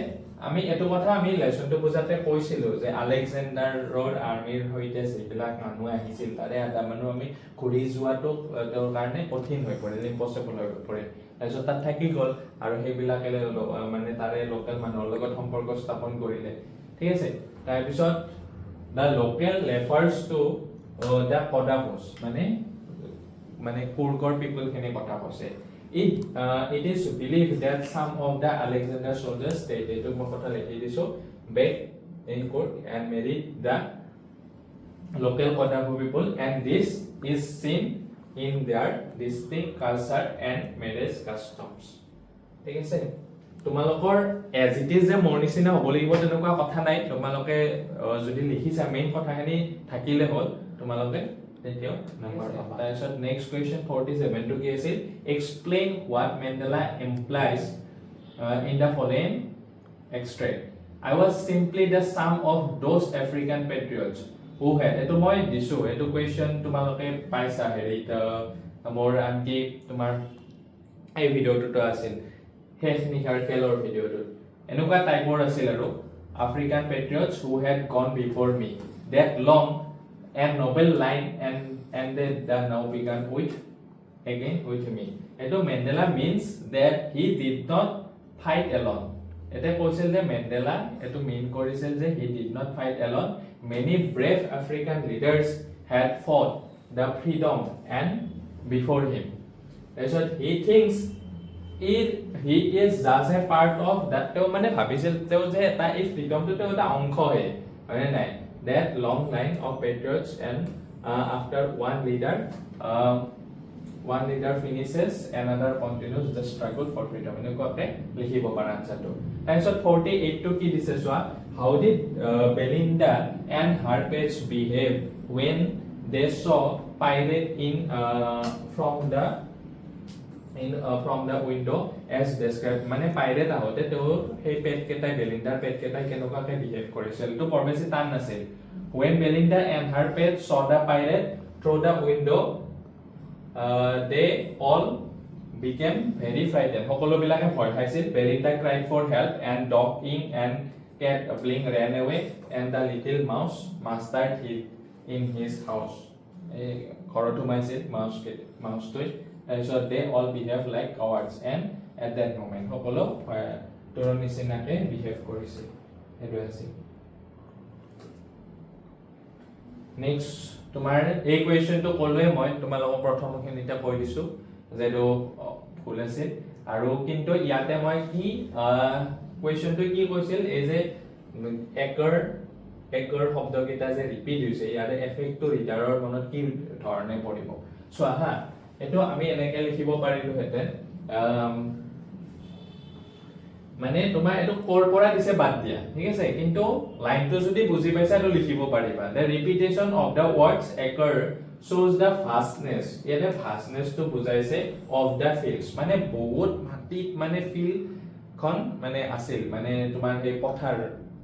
আমি এটো কথা আমি লেসনটো বুজাতে কৈছিলো যে আলেকজান্ডাৰৰ আৰ্মিৰ হৈতে যিবিলাক মানুহ আহিছিল তাৰে আদা মানুহ আমি ঘুৰি যোৱাটো তেওঁৰ কাৰণে কঠিন হৈ পৰিল ইম্পসিবল হৈ পৰিল তাৰপিছত তাত থাকি গল আৰু সেইবিলাকে মানে তাৰে লোকেল মানুহৰ লগত সম্পৰ্ক স্থাপন কৰিলে ঠিক আছে তাৰপিছত the local refers to the Kodavos মানে কুৰ্গৰ people khene কথা কৈছে it is believed that some of the Alexander soldiers stayed to মই কথা লিখি দিছো back in Kurg and married the local Kodavo people and this is seen in their distinct culture and marriage customs ঠিক আছে তোমালোকৰ as it is যে মোৰ নিচিনা হ'ব লাগিব তেনেকুৱা কথা নাই তোমালোকে যদি লিখিছা মেইন কথাখিনি থাকিলে হ'ল তোমালোকে তেতিয়াও নাম্বাৰ পাবা তাৰপিছত নেক্সট কোৱেশ্চন 47 টো কি আছিল explain what Mandela implies in the following extract I was simply the sum of those African patriots who had eto মই দিছো eto question তোমালোকে পাইছা হেৰিত মোৰ আনকি তোমাৰ এই ভিডিওটো আছিল হেখনিকাৰ খেলৰ ভিডিওটো এনেকুৱা টাইপৰ আছিল আৰু African patriots who had gone before me that long and noble line and ended the now began with me eto Mandela means that he did not fight alone ete কৈছিল যে Mandela eto mean কৰিছিল যে he did not fight alone many brave African leaders had fought the freedom and before him. So he thinks he is just a part of that. তেওঁ মানে ভাবিছিল তেওঁ যে এটা এই ফ্রিডমটো তেওঁ এটা অংশ হয় হয় নাই that long line of patriots and after one leader finishes another continues the struggle for freedom এনেকুৱাকে লিখিব পাৰা আনসাৰটো তাৰপিছত 48 টো কি দিছে চোৱা how did Belinda and her page behave when they saw pirate in from the window as described মানে pirate আহতে তেওঁ সেই পেট কেটাই বেলিন্ডাৰ পেট কেটাই কেনেকুৱাকে বিহেভ কৰিছিল তো পৰবেছি টান নাছিল when Belinda and her pet saw the pirate through the window they all became very frightened সকলো বিলাকে ভয় খাইছিল Belinda cried for help and dog Ing and cat Blink ran away and the little mouse mastered hid in his house ঘৰত সোমাইছিল মাউসটোই so they all behave like cowards and at that moment সকলো তোৰ নিচিনাকে behave কৰিছিল হেতু আছিল next তোমাৰ এই কোৱেশ্চনটো কলৱে মই তোমালোকক প্ৰথমখিনিটা কৈ দিছো যেটো ভুল আছিল আৰু কিন্তু ইয়াতে মই কি কোৱেশ্চনটো কি কৈছিল এই যে একৰ শব্দকেইটা যে ৰিপিট হৈছে ইয়াতে এফেক্টটো ৰিডাৰৰ মনত কি ধৰণে পৰিব সো আহা এটো আমি এনেকে লিখিব পাৰিলো হেতেন মানে তোমাৰ এটো কোৰ পৰা দিছে বাদ দিয়া ঠিক আছে কিন্তু লাইনটো যদি বুজি পাইছা তো লিখিব পাৰিবা the repetition of the words occur shows the vastness ইয়াতে vastness তো বুজাইছে of the fields মানে বহুত মাটিত মানে ফিল খন মানে আছিল মানে তোমাৰ এই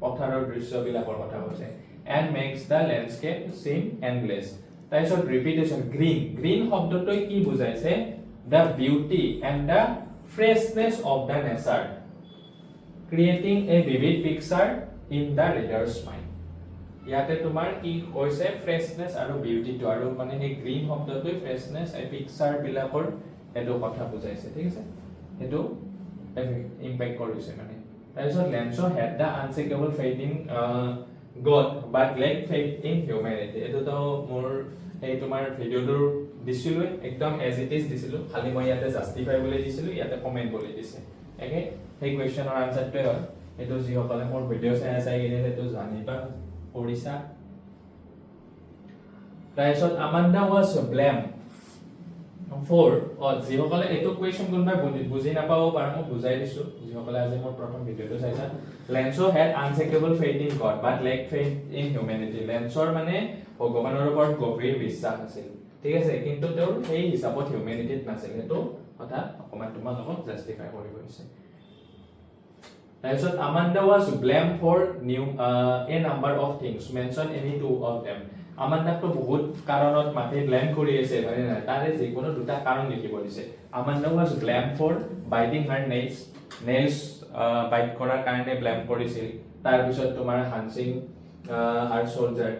পথাৰৰ দৃশ্যবিলাকৰ কথা কৈছে and makes the landscape seem endless তাৰপিছত repetition green শব্দটোই কি বুজাইছে the beauty and the freshness of the nature creating a vivid picture in the reader's mind ইয়াতে তোমাৰ কি কৈছে freshness আৰু beauty টো আৰু মানে এই green শব্দটোই freshness এই picture বিলাকৰ এটো কথা বুজাইছে ঠিক আছে এটো ইম্প্যাক্ট কৰিছে মানে তাৰপিছত Lanso had the unshakable faith in God but lacked faith in humanity এটো তো মোৰ এই তোমাৰ ভিডিওটোৰ দিছিলো একদম as it is দিছিলো খালি মই ইয়াতে জাস্টিফাই বুলি দিছিলো ইয়াতে কমেন্ট বুলি দিছে একে এই কোৱেশ্চনৰ আনসাৰটো হয় এটো যি সকলে মোৰ ভিডিও চাই কিনে এটো জানিবা ওড়িশা তাৰপিছত Amanda was blamed for যি সকলে এটো কোৱেশ্চন কোনবা বুজি নাপাও পাৰো মই বুজাই দিছো যি সকলে আজি মোৰ প্ৰথম ভিডিওটো চাইছা Lanso had unshakable faith in God but lacked faith in humanity Lansoৰ মানে ভগৱানৰ ওপৰত গভীৰ বিশ্বাস আছিল ঠিক আছে কিন্তু তেওঁৰ এই হিচাপত হিউম্যানিটিত নাছিল এটো কথা অকমান তোমালোকক জাস্টিফাই কৰিব দিছে তাৰপিছত Amanda was blamed for a number of things mention any two of them Amanda তো বহুত কাৰণত মাথে ব্লেম কৰি আছে হয় না তাৰে যিকোনো দুটা কাৰণ লিখিব দিছে Amanda was blamed for biting her nails bite কৰাৰ কাৰণে ব্লেম কৰিছিল তাৰ পিছত তোমাৰ হানসিং her soldier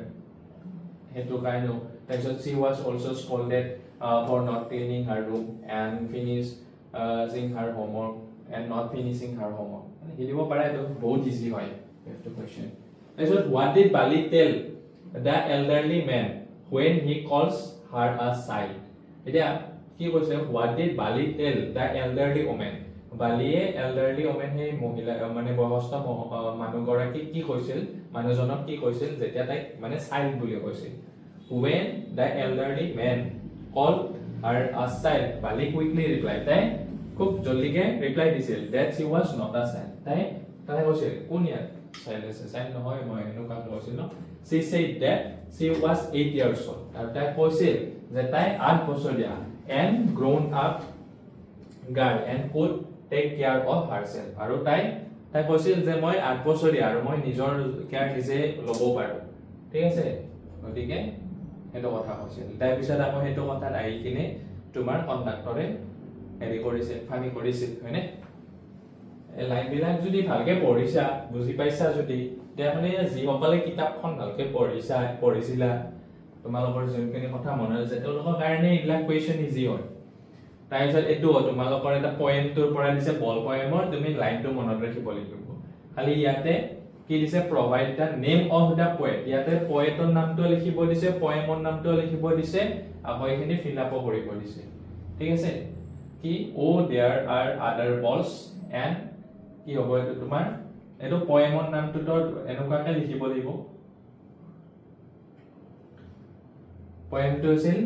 হেতু কাৰণে তাৰপিছত she was also scolded for not cleaning her room and finishing her homework and not finishing her homework হিলিব পাৰে তো বহুত ইজি হয় এটো কোৱেশ্চন তাৰপিছত what did Bali tell the elderly man when he calls her a child এতিয়া কি কৈছে what did Bali tell the elderly woman বালিয়ে elderly woman হে মহিলা মানে বয়স্ক মানুহ গৰাকী কি কৈছিল মানুহজনক কি কৈছিল যেতিয়া তাই মানে child বুলি কৈছিল when the elderly man called her a child Bali quickly replied তাই খুব জলদিকে ৰিপ্লাই দিছিল that she was not a child তাই কৈছিল কোন ইয়াত child আছে child নহয় মই এনেকুৱা কৈছিল ন she said that she was 8 years old আৰু তাই কৈছিল যে তাই 8 বছৰীয়া and grown up girl and could take care of herself আৰু তাই কৈছিল যে মই 8 বছৰীয়া আৰু মই নিজৰ কেয়াৰ নিজে ল'ব পাৰো ঠিক আছে গতিকে এটো কথা কৈছিল তাৰ পিছত আকৌ হেতু কথা আহি কিনে তোমাৰ কন্ডাক্টৰে হেৰি কৰিছে ফানি কৰিছিল হয়নে এই লাইন বিলাক যদি ভালকে পঢ়িছা বুজি পাইছা যদি তেতিয়া মানে যি সকলে কিতাপখন ভালকে পঢ়িছিলা তোমালোকৰ যোনখিনি কথা মনত আছে তেওঁলোকৰ কাৰণে এইবিলাক কোৱেশ্চন ইজি হয় তাৰপিছত এটো তোমালোকৰ এটা পয়েমটোৰ পৰা দিছে বল পয়েমৰ তুমি লাইনটো মনত ৰাখিব লাগিব খালি ইয়াতে কি দিছে provide the name of the poet ইয়াতে poetৰ নামটো লিখিব দিছে poemৰ নামটো লিখিব দিছে আকৌ এখিনি ফিল আপ কৰিব দিছে ঠিক আছে কি oh there are other balls and কি হ'ব এটো তোমাৰ এটো পয়েমৰ নামটো তো এনেকুৱাকে লিখিব লাগিব পয়েমটো আছিল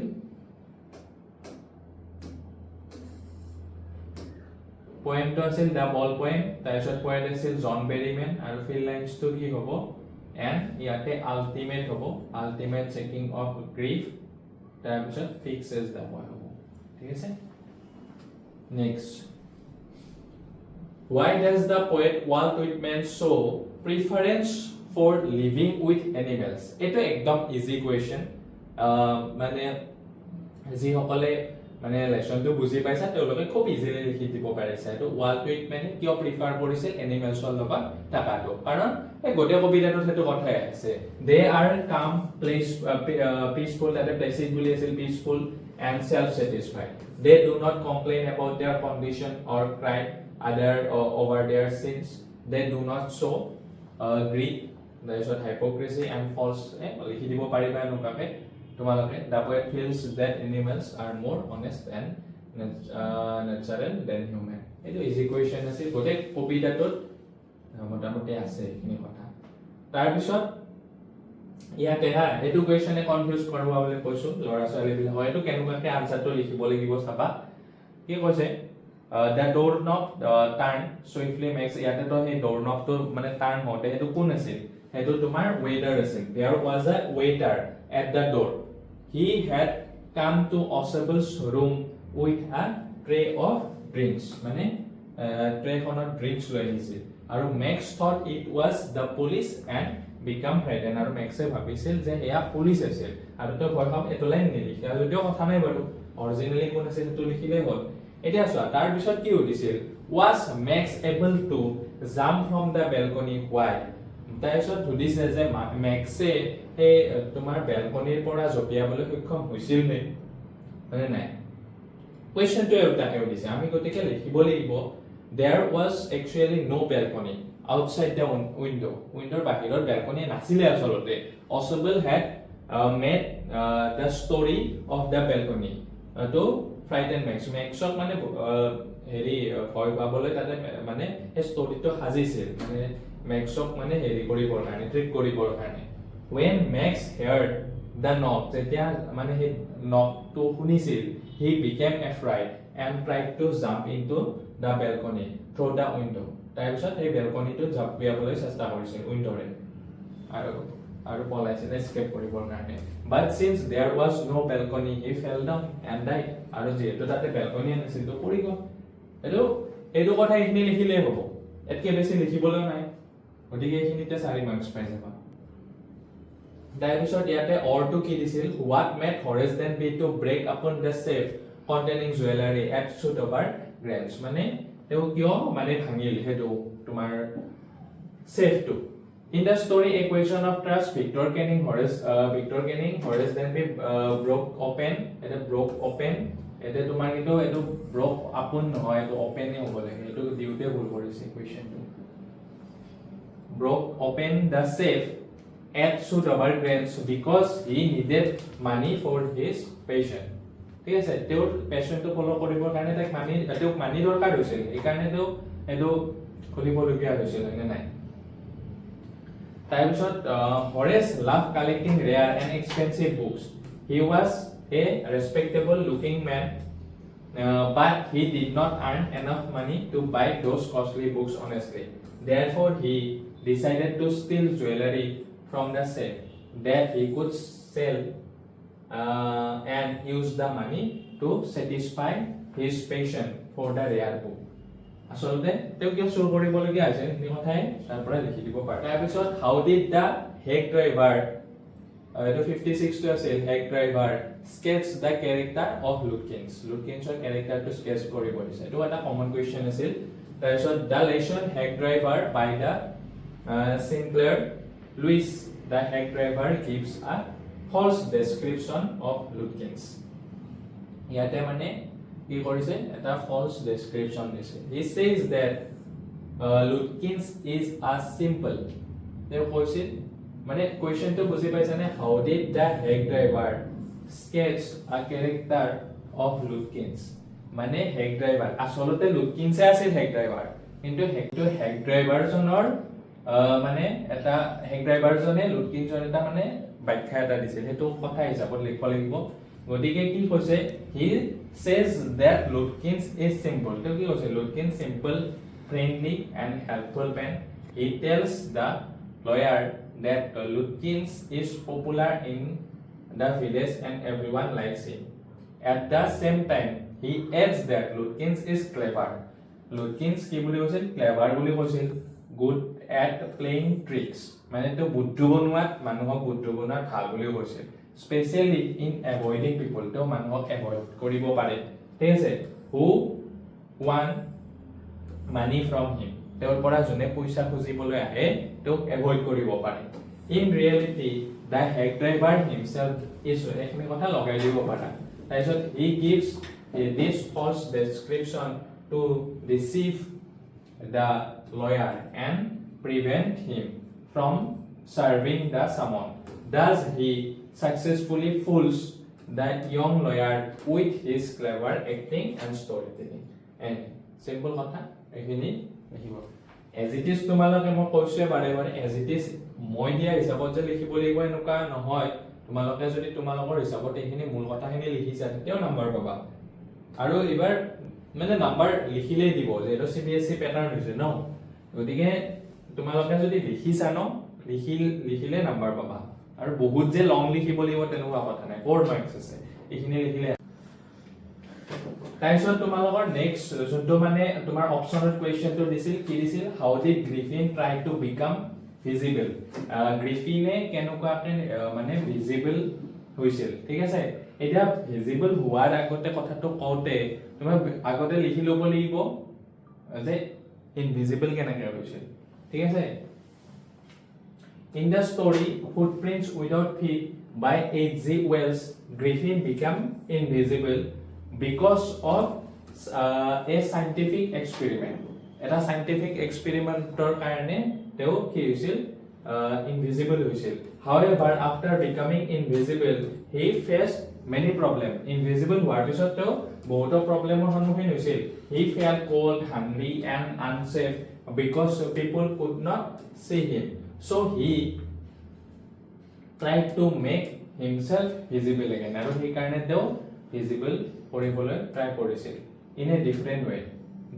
পয়েমটো আছিল দা বল পয়েম তাৰপিছত পয়েট আছিল জন বেৰিমেন আৰু ফিল লাইনছটো কি হ'ব and ইয়াতে আলটিমেট হ'ব আলটিমেট চেকিং অফ গ্রিফ তাৰপিছত ফিক্সেস দা বয় হ'ব ঠিক আছে next why does the poet Walt Whitman show preference for living with animals এটা একদম ইজি কোৱেশ্চন মানে যি সকলে মানে লেসনটো বুজি পাইছা তেওঁলোকে খুব ইজিলি লিখি দিব পাৰিছে এটো Walt Whitman কিয় প্ৰিফাৰ কৰিছিল এনিমেলছৰ লগত থাকাটো কাৰণ এই গোটেই কবিতাটোত হেতু কথাই আছে they are calm peaceful that a place বুলি আছিল peaceful and self satisfied they do not complain about their condition or cry over their sins they do not show greed there is hypocrisy and false লিখি দিব পাৰিবা নকাকে তোমালোকে the poet feels that animals are more honest and natural than human এটো easy question আছে গোটেই কবিতাটোত মোটামুটি আছে এখিনি কথা তাৰ পিছত ইয়াতে হা এটো কোৱেশ্চনে কনফিউজ কৰবা বুলি কৈছো লৰা ছোৱালী বিলা হয় এটো কেনেকুৱাকে আনসাৰটো লিখিব লাগিব চাবা কি কৈছে the doorknob turn swiftly makes ইয়াতে তো এই doorknobটো মানে টাৰ্ন হতে এটো কোন আছিল এটো তোমাৰ waiter আছিল there was a waiter at the door he had come to Osable's room with a tray of drinks মানে tray খনত drinks লৈ আহিছিল আৰু Max thought it was the police and become frightened আৰু Maxে ভাবিছিল যে এয়া পুলিচ আছিল আৰু তো ভয় খাম এটো লাইন নিলিখা যদিও কথা নাই বাৰু অৰিজিনালি কোন আছিল তো লিখিলে হ'ল এতিয়া চোৱা তাৰ পিছত কি হৈছিল was Max able to jump from the balcony why তাৰপিছত সুধিছে যে Maxে এই তোমাৰ বেলকনিৰ পৰা জপিয়াবলৈ সক্ষম হৈছিল নে মানে নাই কোৱেশ্চনটো এটাকে দিছে আমি গতিকে লিখিব লাগিব there was actually no balcony outside the window বাহিৰৰ বেলকনি নাছিলে আসলতে Osable had made the story of the balcony to frighten Max মানে হেৰি ভয় পাবলৈ তাতে মানে এই ষ্টৰীটো সাজিছিল মানে Maxক মানে হেৰি কৰিবৰ কাৰণে ট্ৰিক কৰিবৰ কাৰণে when Max heard the knock যেতিয়া মানে হে knockটো শুনিছিল he became afraid and tried to jump into the balcony through the window তাৰপিছত এই বেলকনিটো জাপিয়াবলৈ চেষ্টা কৰিছিল উইন্ডোৰে আৰু পলাইছিল এস্কেপ কৰিবৰ কাৰণে but since there was no balcony he fell down and died আৰু যেহেতু তাতে বেলকনি নাছিল তো পৰি গল এটো কথা এখিনি লিখিলে হ'ব এতকে বেছি লিখিবলৈ নাই গতিকে এখিনিতে 4 মাৰ্কস পাই যাবা তাৰপিছত ইয়াতে অৰটো কি দিছিল what made Horace then be to break upon the safe containing jewelry at Sudover Grange মানে তেও কিয় মানে ভাঙিল হেতু তোমাৰ সেফটো in the story equation of trust Victor Canning Horace then be broke open এটা তোমাৰ কিন্তু এটো broke upon নহয় এটো open এ হ'ব লাগে এটো দিউতে ভুল কৰিছে ইকুয়েশনটো broke open the safe at Sudover Grange because he needed money for his patient ঠিক আছে তেওঁৰ পেশেন্টটো ফলো কৰিবৰ কাৰণে তাক মানি দৰকাৰ হৈছিল এই কাৰণে এটো খুলিব লগিয়া হৈছিল নে নাই তাৰপিছত Horace loved collecting rare and expensive books he was a respectable looking man but he did not earn enough money to buy those costly books honestly therefore he decided to steal jewelry from the safe that he could sell and use the money to satisfy his passion for the rare book আসলতে তেও কি শুরু কৰিব লগিয়া আছে এই কথাই তাৰ পৰা লিখি দিব পাৰ তাৰ পিছত how did the hack driver এটো 56 টো আছে hack driver sketch the character of Lutkins ৰ character টো sketch কৰিব দিছে এটো এটা কমন কোৱেশ্চন আছিল তাৰ পিছত the lesson hack driver by the Sinclair Lewis the hack driver gives a false description of Lutkins ইয়াতে মানে কি কৰিছে এটা false description দিছে he says that Lutkins is a simple তেও কৈছিল মানে কোৱেশ্চনটো বুজি পাইছানে how did the hack driver sketched a character of Lutkins. মানে হেক ড্ৰাইভাৰ আসলতে লুটকিনছে আছিল হেক ড্ৰাইভাৰ কিন্তু হেক ড্ৰাইভাৰ জনৰ মানে এটা হেক ড্ৰাইভাৰ জনে লুটকিনছৰ এটা মানে ব্যাখ্যা এটা দিছিল হেতু কথা হিচাপত লিখিব লাগিব গতিকে কি কৈছে হি says that Lutkins is simple তো কি কৈছে Lutkins simple friendly and helpful man he tells the lawyer that Lutkins is popular in the village and everyone likes him at the same time he adds that Lutkins is clever Lutkins কি বুলি কৈছিল clever বুলি কৈছিল good at playing tricks মানে তো বুদ্ধু বনোৱাত মানুহক বুদ্ধু বনোৱাত ভাল বুলি কৈছিল স্পেশালি ইন এভয়েডিং পিপল তো মানুহক এভয়েড কৰিব পাৰে ঠিক আছে who want money from him তেওঁৰ পৰা জনে পইচা খুজিবলৈ আহে তো এভয়েড কৰিব পাৰে in reality the hack driver himself is এখিনি কথা লগাই দিব পাৰা তাৰপিছত he gives this false description to deceive the lawyer and prevent him from serving the summon thus he successfully fools the young lawyer with his clever acting and storytelling and simple কথা এখিনি লিখিব as it is তোমালোকে মই কৈছে বাৰে বাৰে as it is মই দিয়া হিচাপত যে লিখিব লাগিব এনেকুৱা নহয় তোমালোকে যদি তোমালোকৰ হিচাপত এখিনি মূল কথাখিনি লিখিছা তেতিয়াও নাম্বাৰ পাবা আৰু এবাৰ মানে নাম্বাৰ লিখিলে দিব যে এটা সিবিএসই প্যাটাৰ্ন হৈছে ন গতিকে তোমালোকে যদি লিখিছা ন লিখিলে নাম্বাৰ পাবা আৰু বহুত যে লং লিখিব লাগিব তেনেকুৱা কথা নাই 4 মাৰ্কস আছে এখিনি লিখিলে তাৰপিছত তোমালোকৰ নেক্সট যোনটো মানে তোমাৰ অপচনত কোৱেশ্চনটো দিছিল কি দিছিল how did Griffin try to become visible গ্ৰিফিনে কেনেকুৱাকে মানে ভিজিবল হৈছিল ঠিক আছে এটা ভিজিবল হোৱাৰ আগতে কথাটো কওঁতে তুমি আগতে লিখি ল'ব লাগিব যে ইনভিজিবল কেনেকৈ হৈছিল ঠিক আছে in the story Footprints Without Feet by H.G. Wells Griffin became invisible because of a scientific experiment এটা scientific experimentor কাৰণে তেও কি হৈছিল invisible হৈছিল however after becoming invisible he faced many problems invisible হোৱাৰ পিছত তেও বহুত প্ৰবলেমৰ সন্মুখীন হৈছিল he felt cold hungry and unsafe because people could not see him so he tried to make himself visible again আৰু সেই কাৰণে তেও visible কৰিবলৈ try কৰিছিল in a different way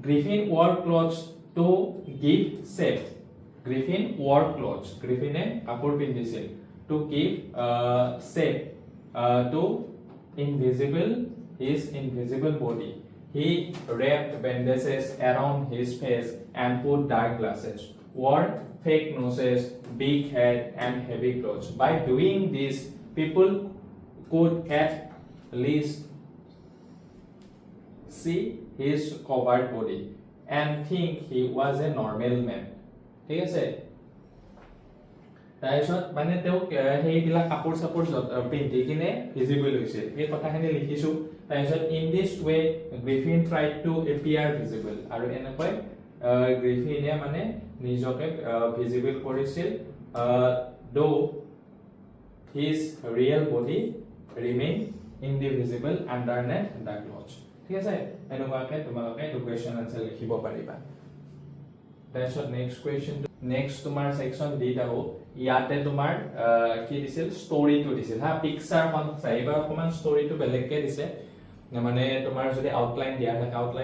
Griffin wore clothes to give shape Griffin wore clothes Griffine কাপোৰ পিন্ধিছিল to give shape to his invisible body he wrapped bandages around his face and put dark glasses wore fake noses big head and heavy clothes by doing this people could at least see his covered body and think he was a normal man ঠিক আছে তাৰপিছত মানে তেও সেইবিলাক কাপোৰ সাপোৰ পিন্ধি কিনে visible হৈছে এই কথাখিনি লিখিছো তাৰপিছত in this way Griffin tried to appear visible আৰু এনেকৈ গ্ৰিফিনে মানে নিজকে ভিজিবল কৰিছিল though his real body remained indivisible underneath the clothes ঠিক আছে এনেকুৱাকে তোমালোকে এই কোৱেশ্চন আনসাৰ লিখিব পাৰিবা তাৰপিছত নেক্সট কোৱেশ্চন নেক্সট তোমাৰ সেকশন ডি দাও ইয়াতে তোমাৰ কি দিছিল ষ্টৰীটো দিছিল হা পিকচাৰখন চাইবা অকমান ষ্টৰীটো বেলেগকে দিছে মানে তোমাৰ যদি আউটলাইন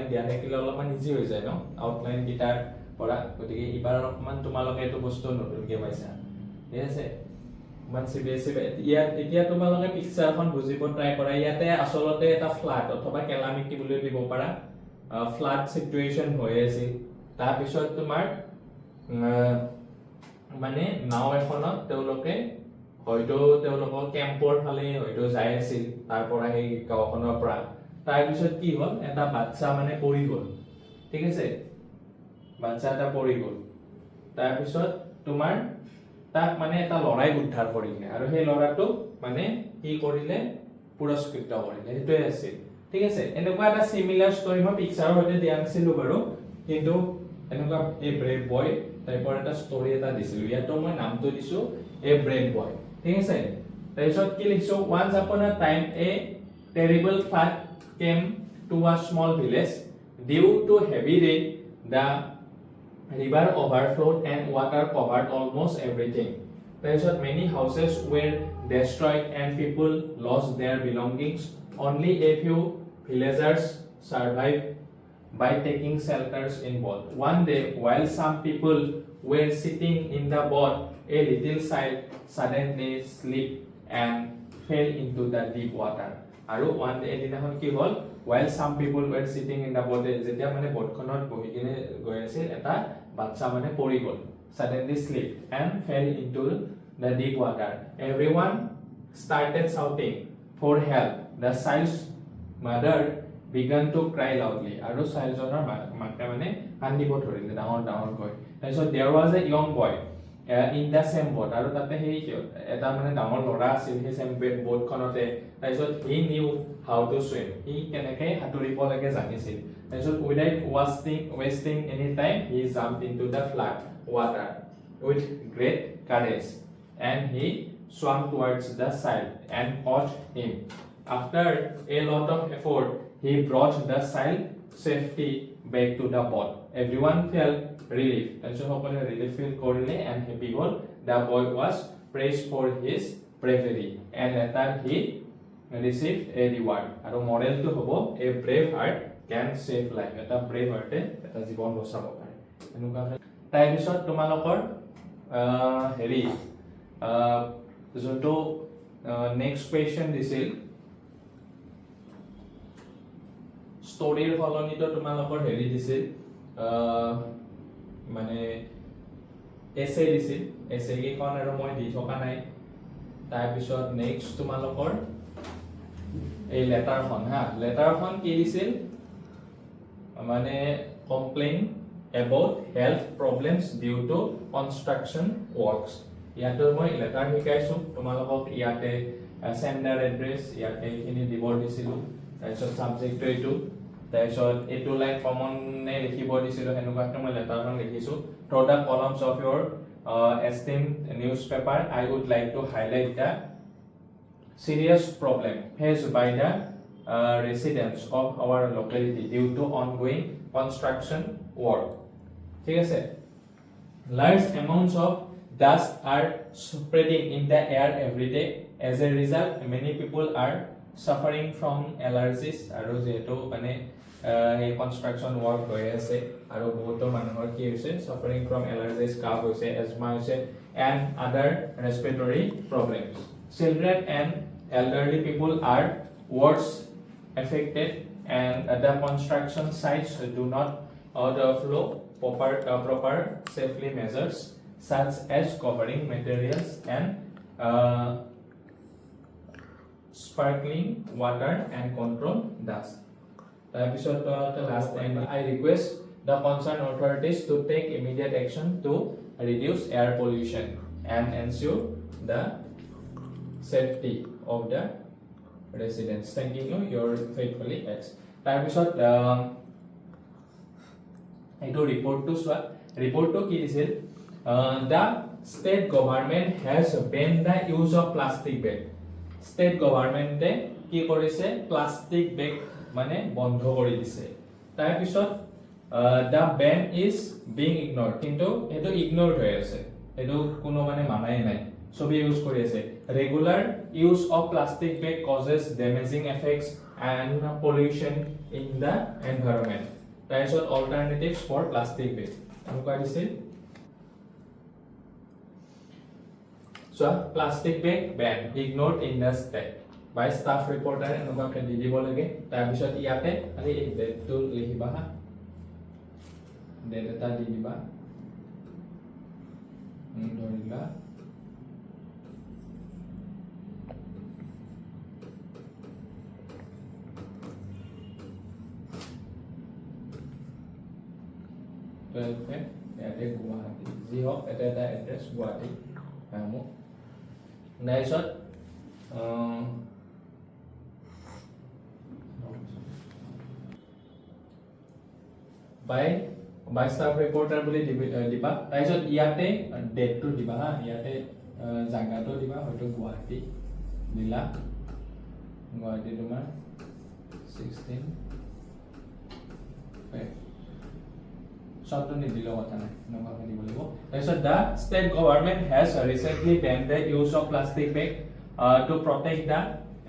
দিয়া থাকিলে অলপমান ইজি হৈ যায় ন আউটলাইন গিটাৰ পৰা গতিকে ইবাৰ অকমান তোমালোকে এটো বস্তু নতুনকে পাইছা ঠিক আছে মান সিবিএসই এতিয়া তোমালোকে পিকচাৰখন বুজিব ট্ৰাই কৰা ইয়াতে আসলতে এটা ফ্লাড অথবা কেলামিটি বুলি দিব পাৰা ফ্লাড সিচুৱেচন হৈ আছে তাৰ পিছত তোমাৰ মানে নাও এখনত তেওঁলোকে হয়তো তেওঁলোকৰ কেম্পৰ ফালে হয়তো যাই আছিল তাৰ পৰা এই গাঁওখনৰ পৰা তাৰ পিছত কি হ'ল এটা বাচ্চা মানে পৰি গ'ল ঠিক আছে বাচ্চা এটা পৰি গ'ল তাৰ পিছত তোমাৰ তাক মানে এটা লৰাই উদ্ধাৰ কৰিলে আৰু সেই লৰাটো মানে কি কৰিলে পুৰস্কৃত কৰিলে হেতুৱে আছিল ঠিক আছে এনেকুৱা এটা সিমিলাৰ ষ্টৰী মই পিকচাৰৰ সৈতে দিয়া নাছিলো বাৰু কিন্তু এনেকুৱা এই ব্ৰেভ বয় টাইপৰ এটা ষ্টৰী এটা দিছিলো ইয়াতো মই নামটো দিছো এ ব্ৰেভ বয় ঠিক আছে তাৰপিছত কি লিখিছো once upon a time a terrible flood came to a small village due to heavy rain the river overflowed and water covered almost everything. তাৰপিছত many houses were destroyed and people lost their belongings. Only a few villagers survived by taking shelters in boat. One day, while some people were sitting in the boat, a little child suddenly slipped and fell into the deep water. আৰু one day এদিনাখন কি হ'ল while some people were sitting in the boat যেতিয়া মানে boatখনত বহি কিনে গৈ আছিল এটা বাচ্চা মানে পৰি গ'ল suddenly slipped and fell into the deep water. Everyone started shouting for help. The child's mother began to cry loudly. আৰু চাইল্ডজনৰ মাকে মানে কান্দিব ধৰিলে ডাঙৰ কৈ তাৰপিছত there was a young boy in the same boat আৰু তাতে সেই এটা মানে ডাঙৰ ল'ৰা আছিল সেই same boatখনতে তাৰপিছত he knew how to swim. he কেনেকৈ সাঁতুৰিব লাগে জানিছিল তাৰপিছত without wasting any time he jumped into the flood water with great courage and he swam towards the child and caught him. After a lot of effort he brought the child safely back to the boat. Everyone felt relief. তাৰপিছত সকলোৱে relief feel কৰিলে and happy হ'ল. The boy was praised for his bravery and later he received a reward. আৰু মডেলটো হ'ব a brave heart can save life. এটা brave heart এটা জীৱন বচাব পাৰে এনেকুৱা তাৰপিছত তোমালোকৰ হেৰি যোনটো নেক্সট কুৱেশ্যন দিছিল ষ্টৰীৰ ফলনিটো তোমালোকৰ হেৰি দিছিল মানে এছে দিছিল এছে কেইখন আৰু মই দি থকা নাই তাৰপিছত নেক্সট তোমালোকৰ এই লেটাৰখন লেটাৰখন কি দিছিল মানে complain about health problems due to construction works. ইয়াতে মই লেটাৰ শিকাইছো তোমালোকক ইয়াতে সেন্ডাৰ এড্ৰেছ ইয়াতে এখিনি দিব দিছিলো তাৰপিছত সাবজেক্টটো এইটো তাৰপিছত এইটো লাইন কমননে লিখিব দিছিলো হেনুকাটো মই লেটাৰখন লিখিছো through the columns of your esteemed newspaper I would like to highlight the serious problem faced by the residents of our locality due to ongoing construction work. ঠিক আছে large amounts of dust are spreading in the air every day. As a result many people are suffering from allergies আৰু যেটো মানে এই কনস্ট্ৰাকচন work হৈ আছে আৰু বহুত মানুহৰ কি হৈছে suffering from allergies কাপ হৈছে asthma হৈছে and other respiratory problems. Children and elderly people are worse affected and the construction sites do not follow proper safety measures such as covering materials and sparkling water and control dust. The last time I request the concerned authorities to take immediate action to reduce air pollution and ensure the safety of the residents. Thank you. Your faithfully ex. এইটো ৰিপৰ্টটো চোৱা ৰিপৰ্টটো কি দিছিল the state government has banned the use of plastic bag. state government কি কৰিছে plastic bag মানে বন্ধ কৰি দিছে তাৰ পিছত the ban is being ignored কিন্তু এটো ইগনোৰড হৈ আছে এটো কোনো মানে মানাই নাই সবে ইউজ কৰি আছে regular use of plastic bag causes damaging effects and pollution in the environment. তাৰপিছত alternatives for plastic bag আমুকা দিছিল so plastic bag ban ignored in the state by staff reporter এনেকুৱাকে দি দিব লাগে তাৰপিছত ইয়াতে খালি এই ডেটটো লিখিবা ডেট এটা দি দিবা ধৰিলা ইয়াতে গুৱাহাটী যি হওক এটা এটা এড্ৰেছ গুৱাহাটী মোক তাৰপিছত by staff reporter বুলি দিবা তাৰপিছত ইয়াতে ডেটটো দিবা ইয়াতে জাগাটো দিবা হয়তো গুৱাহাটী দিলা গুৱাহাটী তোমাৰ 16 শব্দ নিদিলেও কথা নাই নকাকে দিব লাগিব তাৰপিছত the state government has recently banned the use of plastic bag to protect the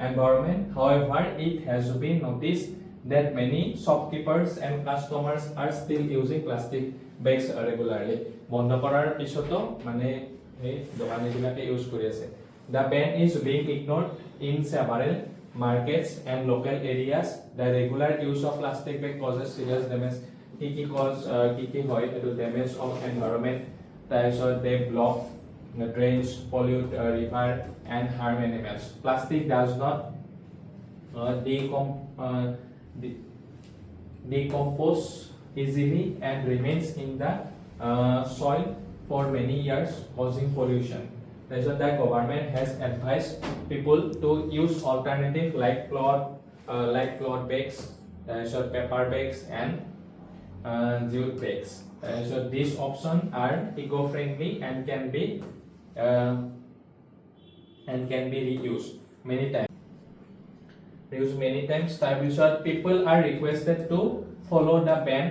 environment. However, it has been noticed that many shopkeepers and customers are still using plastic bags regularly. বন্ধ কৰাৰ পিছতো মানে এই দোকানীবিলাকে use কৰি আছে The ban is being ignored in several markets and local areas. The regular use of plastic bag causes serious damage. Kiki cause kiki hoy to damage of environment. So they block the drains, pollute river and harm animals. Plastic does not decompose easily and remains in the soil for many years, causing pollution. So the government has advised people to use alternative like cloth bags, so paper bags and jute bags. So these options are eco-friendly and can be reused many times. So people are requested to follow the ban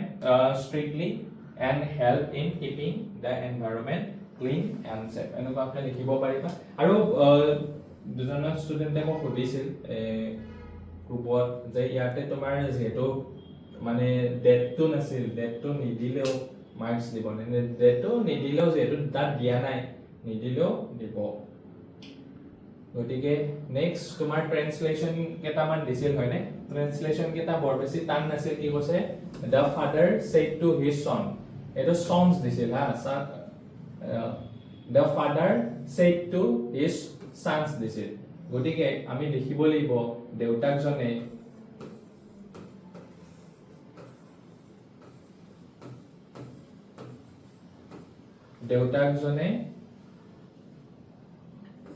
strictly and help in keeping the environment clean and safe. এনেকুৱা আপুনি লিখিব পাৰিবা আৰু দুজন ষ্টুডেণ্টে মোক সুধিছিল গ্ৰুপত যে ইয়াতে তোমাৰ যেহেতু মানে ডেটটো নাছিল ডেটটো নিদিলেও মাৰ্কছ দিব ডেটটো নিদিলেও যেহেতু তাত দিয়া নাই নিদিলেও দিব গতিকে নেক্সট তোমাৰ ট্ৰান্সলেচন কেইটামান দিছিল হয়নে ট্ৰান্সলেচন কেইটা বৰ বেছি টান নাছিল কি কৈছে the father said to his son এটা songs দিছিল হা the father said to his sons দিছিল গতিকে আমি লিখিব লাগিব দেউতাকজনে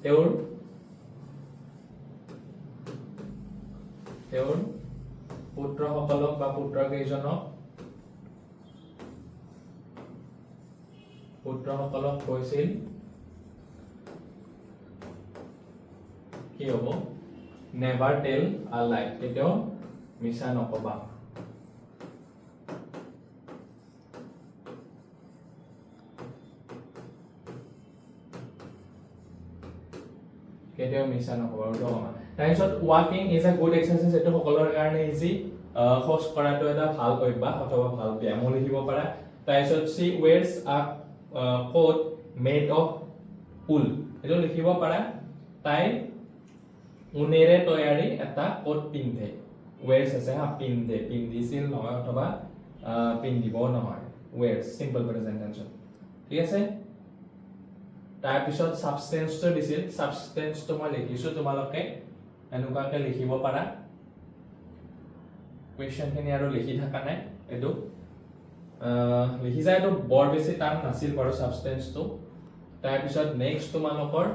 তেওঁৰ পুত্ৰসকলক বা পুত্ৰকেইজনক কৈছিল কি হ'ব নেভাৰ টেল আ লাই কেতিয়াও মিছা নকবা কেতিয়াও মিছা নকবা তাৰপিছত ৱাকিং ইজ আ গুড এক্সাৰচাইজ এটো সকলোৰ কাৰণে ইজি খোজ কৰাটো এটা ভাল অভ্যাস অথবা ভাল ব্যায়ামো লিখিব পাৰা তাৰপিছত she wears a coat made of wool এটো লিখিব পাৰা তাই উনেৰে তৈয়াৰী এটা কোট পিন্ধে wears আছে হা পিন্ধিছিল নহয় অথবা পিন্ধিব নহয় wears simple present tense ঠিক আছে তাৰপিছত সাবস্টেন্সটো দিছিল সাবস্টেন্সটো মই লিখিছো তোমালোকে এনেকুৱাকে লিখিব পাৰা কোৱেশ্চন খিনি আৰু লিখি থাকা নাই এটো লিখি যায় তো বৰ বেছি টান নাছিল বাৰু সাবস্টেন্সটো তাৰপিছত নেক্সট তোমালোকৰ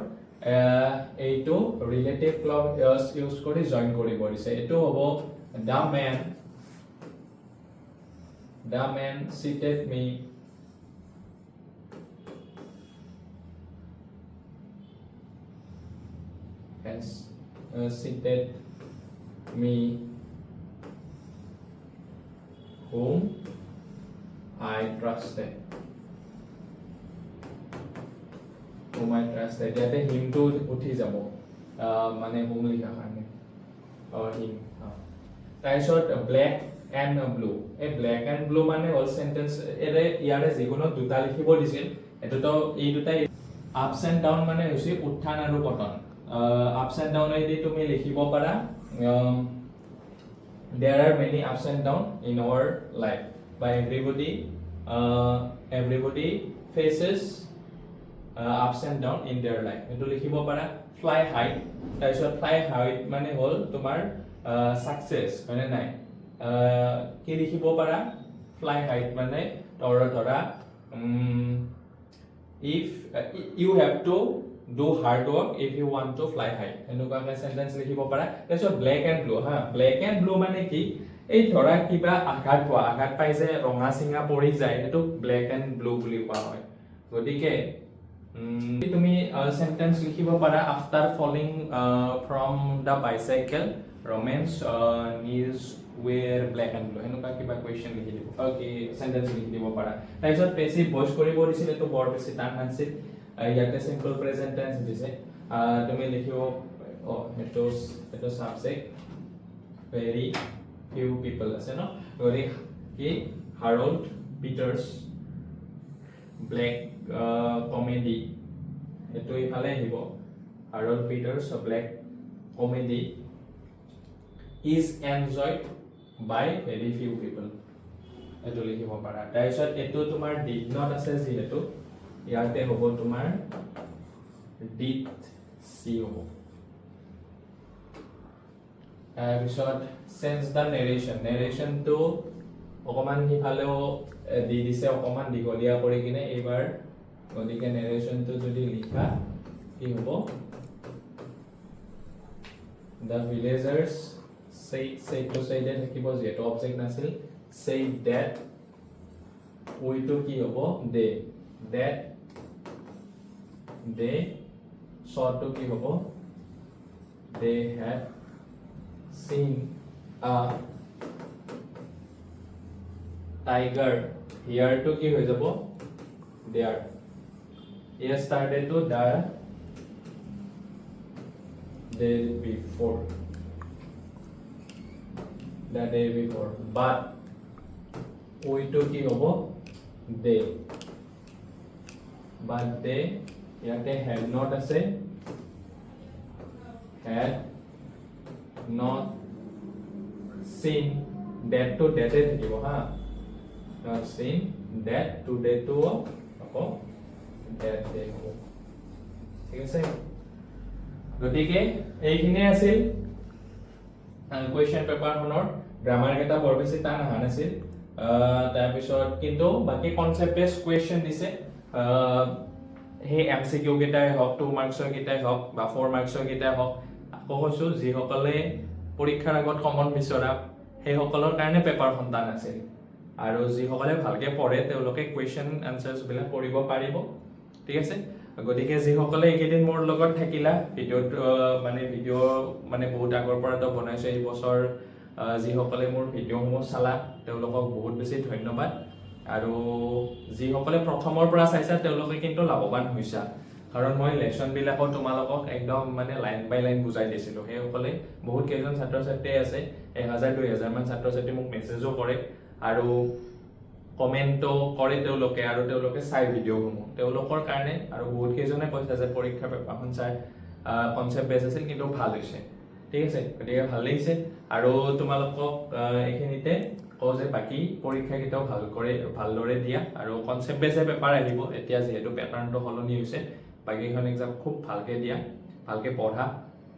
এইটো ৰিলেটিভ ক্লজ ইউজ কৰি জয়েন কৰিব দিছে এটো হ'ব the man seated me has seated me whom I trusted ইয়াতে হিমটো উঠি যাব মানে হোম লিখা কাৰণে হিম তাৰপিছত ব্লেক এণ্ড ব্লু এই ব্লেক এণ্ড ব্লু মানে হ'ল চেণ্টেন্স ইয়াৰে যিকোনো দুটা লিখিব দিছিল এইটো এই দুটাই আপছ এণ্ড ডাউন মানে হৈছে উত্থান আৰু পতন আপছ এণ্ড ডাউন এই তুমি লিখিব পাৰা there are many ups and downs in our life but everybody faces ups and downs in their life etu likhibo para fly high taisot fly high mane hol tomar success hone nai ki likhibo para fly high mane dhora if you have to do hard work if you want to fly high enuka ka sentence likhibo para taso black and blue ha black and blue mane ki ei dhora kiba agat pai je ronga singa pori jay etu black and blue buli koa hoy gotike তুমি sentence লিখিব পাৰা after falling from the bicycle romance knees were black and blue হেনুকা কিবা question লিখি দিব okay sentence লিখি দিব পাৰা তাৰপিছত পেসিভ ভয়েস কৰিব দিছিলে তো বৰ বেছি টান নাছিল ইয়াতে সিম্পল প্ৰেজেন্ট টেন্স দিছে তুমি লিখিব এটা সাবজেক্ট very few people আছে ন গৰি কি হাৰোল্ড পিটাৰ্স ব্লেক কমেডি এটো ইফালে আহিব Harold Peters Blake comedy is enjoyed by very few people এটো লিখিব পাৰা তাৰপিছত এটো তোমাৰ did not আছে যেহেতু ইয়াতে হ'ব তোমাৰ did see হ'ব তাৰপিছত sense the narration to অকমান হিফালেও দি দিছে অকমান দীঘলীয়া কৰি কিনে এইবাৰ গতিকে narration to যদি লিখা কি হ'ব the villagers say to say that থাকিব যেটো অবজেক্ট নাছিল say that we to কি হ'ব they saw to কি হ'ব they had seen a tiger here to কি হৈ যাব there here started to the day before but we to কি হ'ব but they ইয়াতে had not আছে had not seen that to that এ থাকিব হা not seen that to that to আকৌ that they হ'ব ঠিক আছে গতিকে এইখিনি আছিল কোৱেশ্চন পেপাৰ খনৰ গ্ৰামাৰ কেটা বৰ বেছি টান আহা নাছিল তাৰ পিছত কিন্তু বাকি কনসেপ্ট বেস কোৱেশ্চন দিছে হে এমসিকিউ কেটাই হক 2 মাৰ্কছৰ কেটাই হক বা 4 মাৰ্কছৰ কেটাই হক আকৌ কৈছো যি সকলে পৰীক্ষাৰ আগত কমন বিচৰা হে সকলৰ কাৰণে পেপাৰখন টান আছিল আৰু যি সকলে ভালকে পঢ়ে তেওঁলোকে কোৱেশ্চন আনসাৰস বিলাক কৰিব পাৰিব ঠিক আছে গতিকে যি সকলে একেদিন মোৰ লগত থাকিলা ভিডিও মানে বহুত আগৰ পৰা তো বনাইছে এই বছৰ যি সকলে মোৰ ভিডিওসমূহ চালা তেওঁলোকক বহুত বেছি ধন্যবাদ আৰু যি সকলে প্ৰথমৰ পৰা চাইছা তেওঁলোকে কিন্তু লাভৱান হৈছা কাৰণ মই লেসন বিলাকো তোমালোকক একদম মানে লাইন বাই লাইন বুজাই দিছিলো সেই সকলে বহুত কেইজন ছাত্ৰ ছাত্ৰী আছে 1000 2000 মান ছাত্ৰ ছাত্ৰী মোক মেছেজও কৰে আৰু কমেন্টও কৰে তেওঁলোকে আৰু তেওঁলোকে চাই ভিডিওসমূহ তেওঁলোকৰ কাৰণে আৰু বহুত কেইজনে কৈছে যে পৰীক্ষা পেপাৰখন চাই কনসেপ্ট বেস আছিল কিন্তু ভাল হৈছে ঠিক আছে গতিকে ভাল লাগিছে আৰু তোমালোকক এইখিনিতে কও যে বাকি পৰীক্ষা কিটাও ভালদৰে দিয়া আৰু কনসেপ্ট বেসে পেপাৰ আহিব এতিয়া যেহেতু পেটাৰ্নটো হলনি হৈছে বাকিখন এক্সাম খুব ভালকে দিয়া ভালকে পঢ়া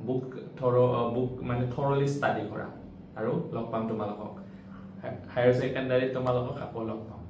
বুক মানে থৰলি ষ্টাডি কৰা আৰু লগ পাম তোমালোকক হায়াৰ সেকেন্ডাৰী তোমালোকক আকৌ লগ পাম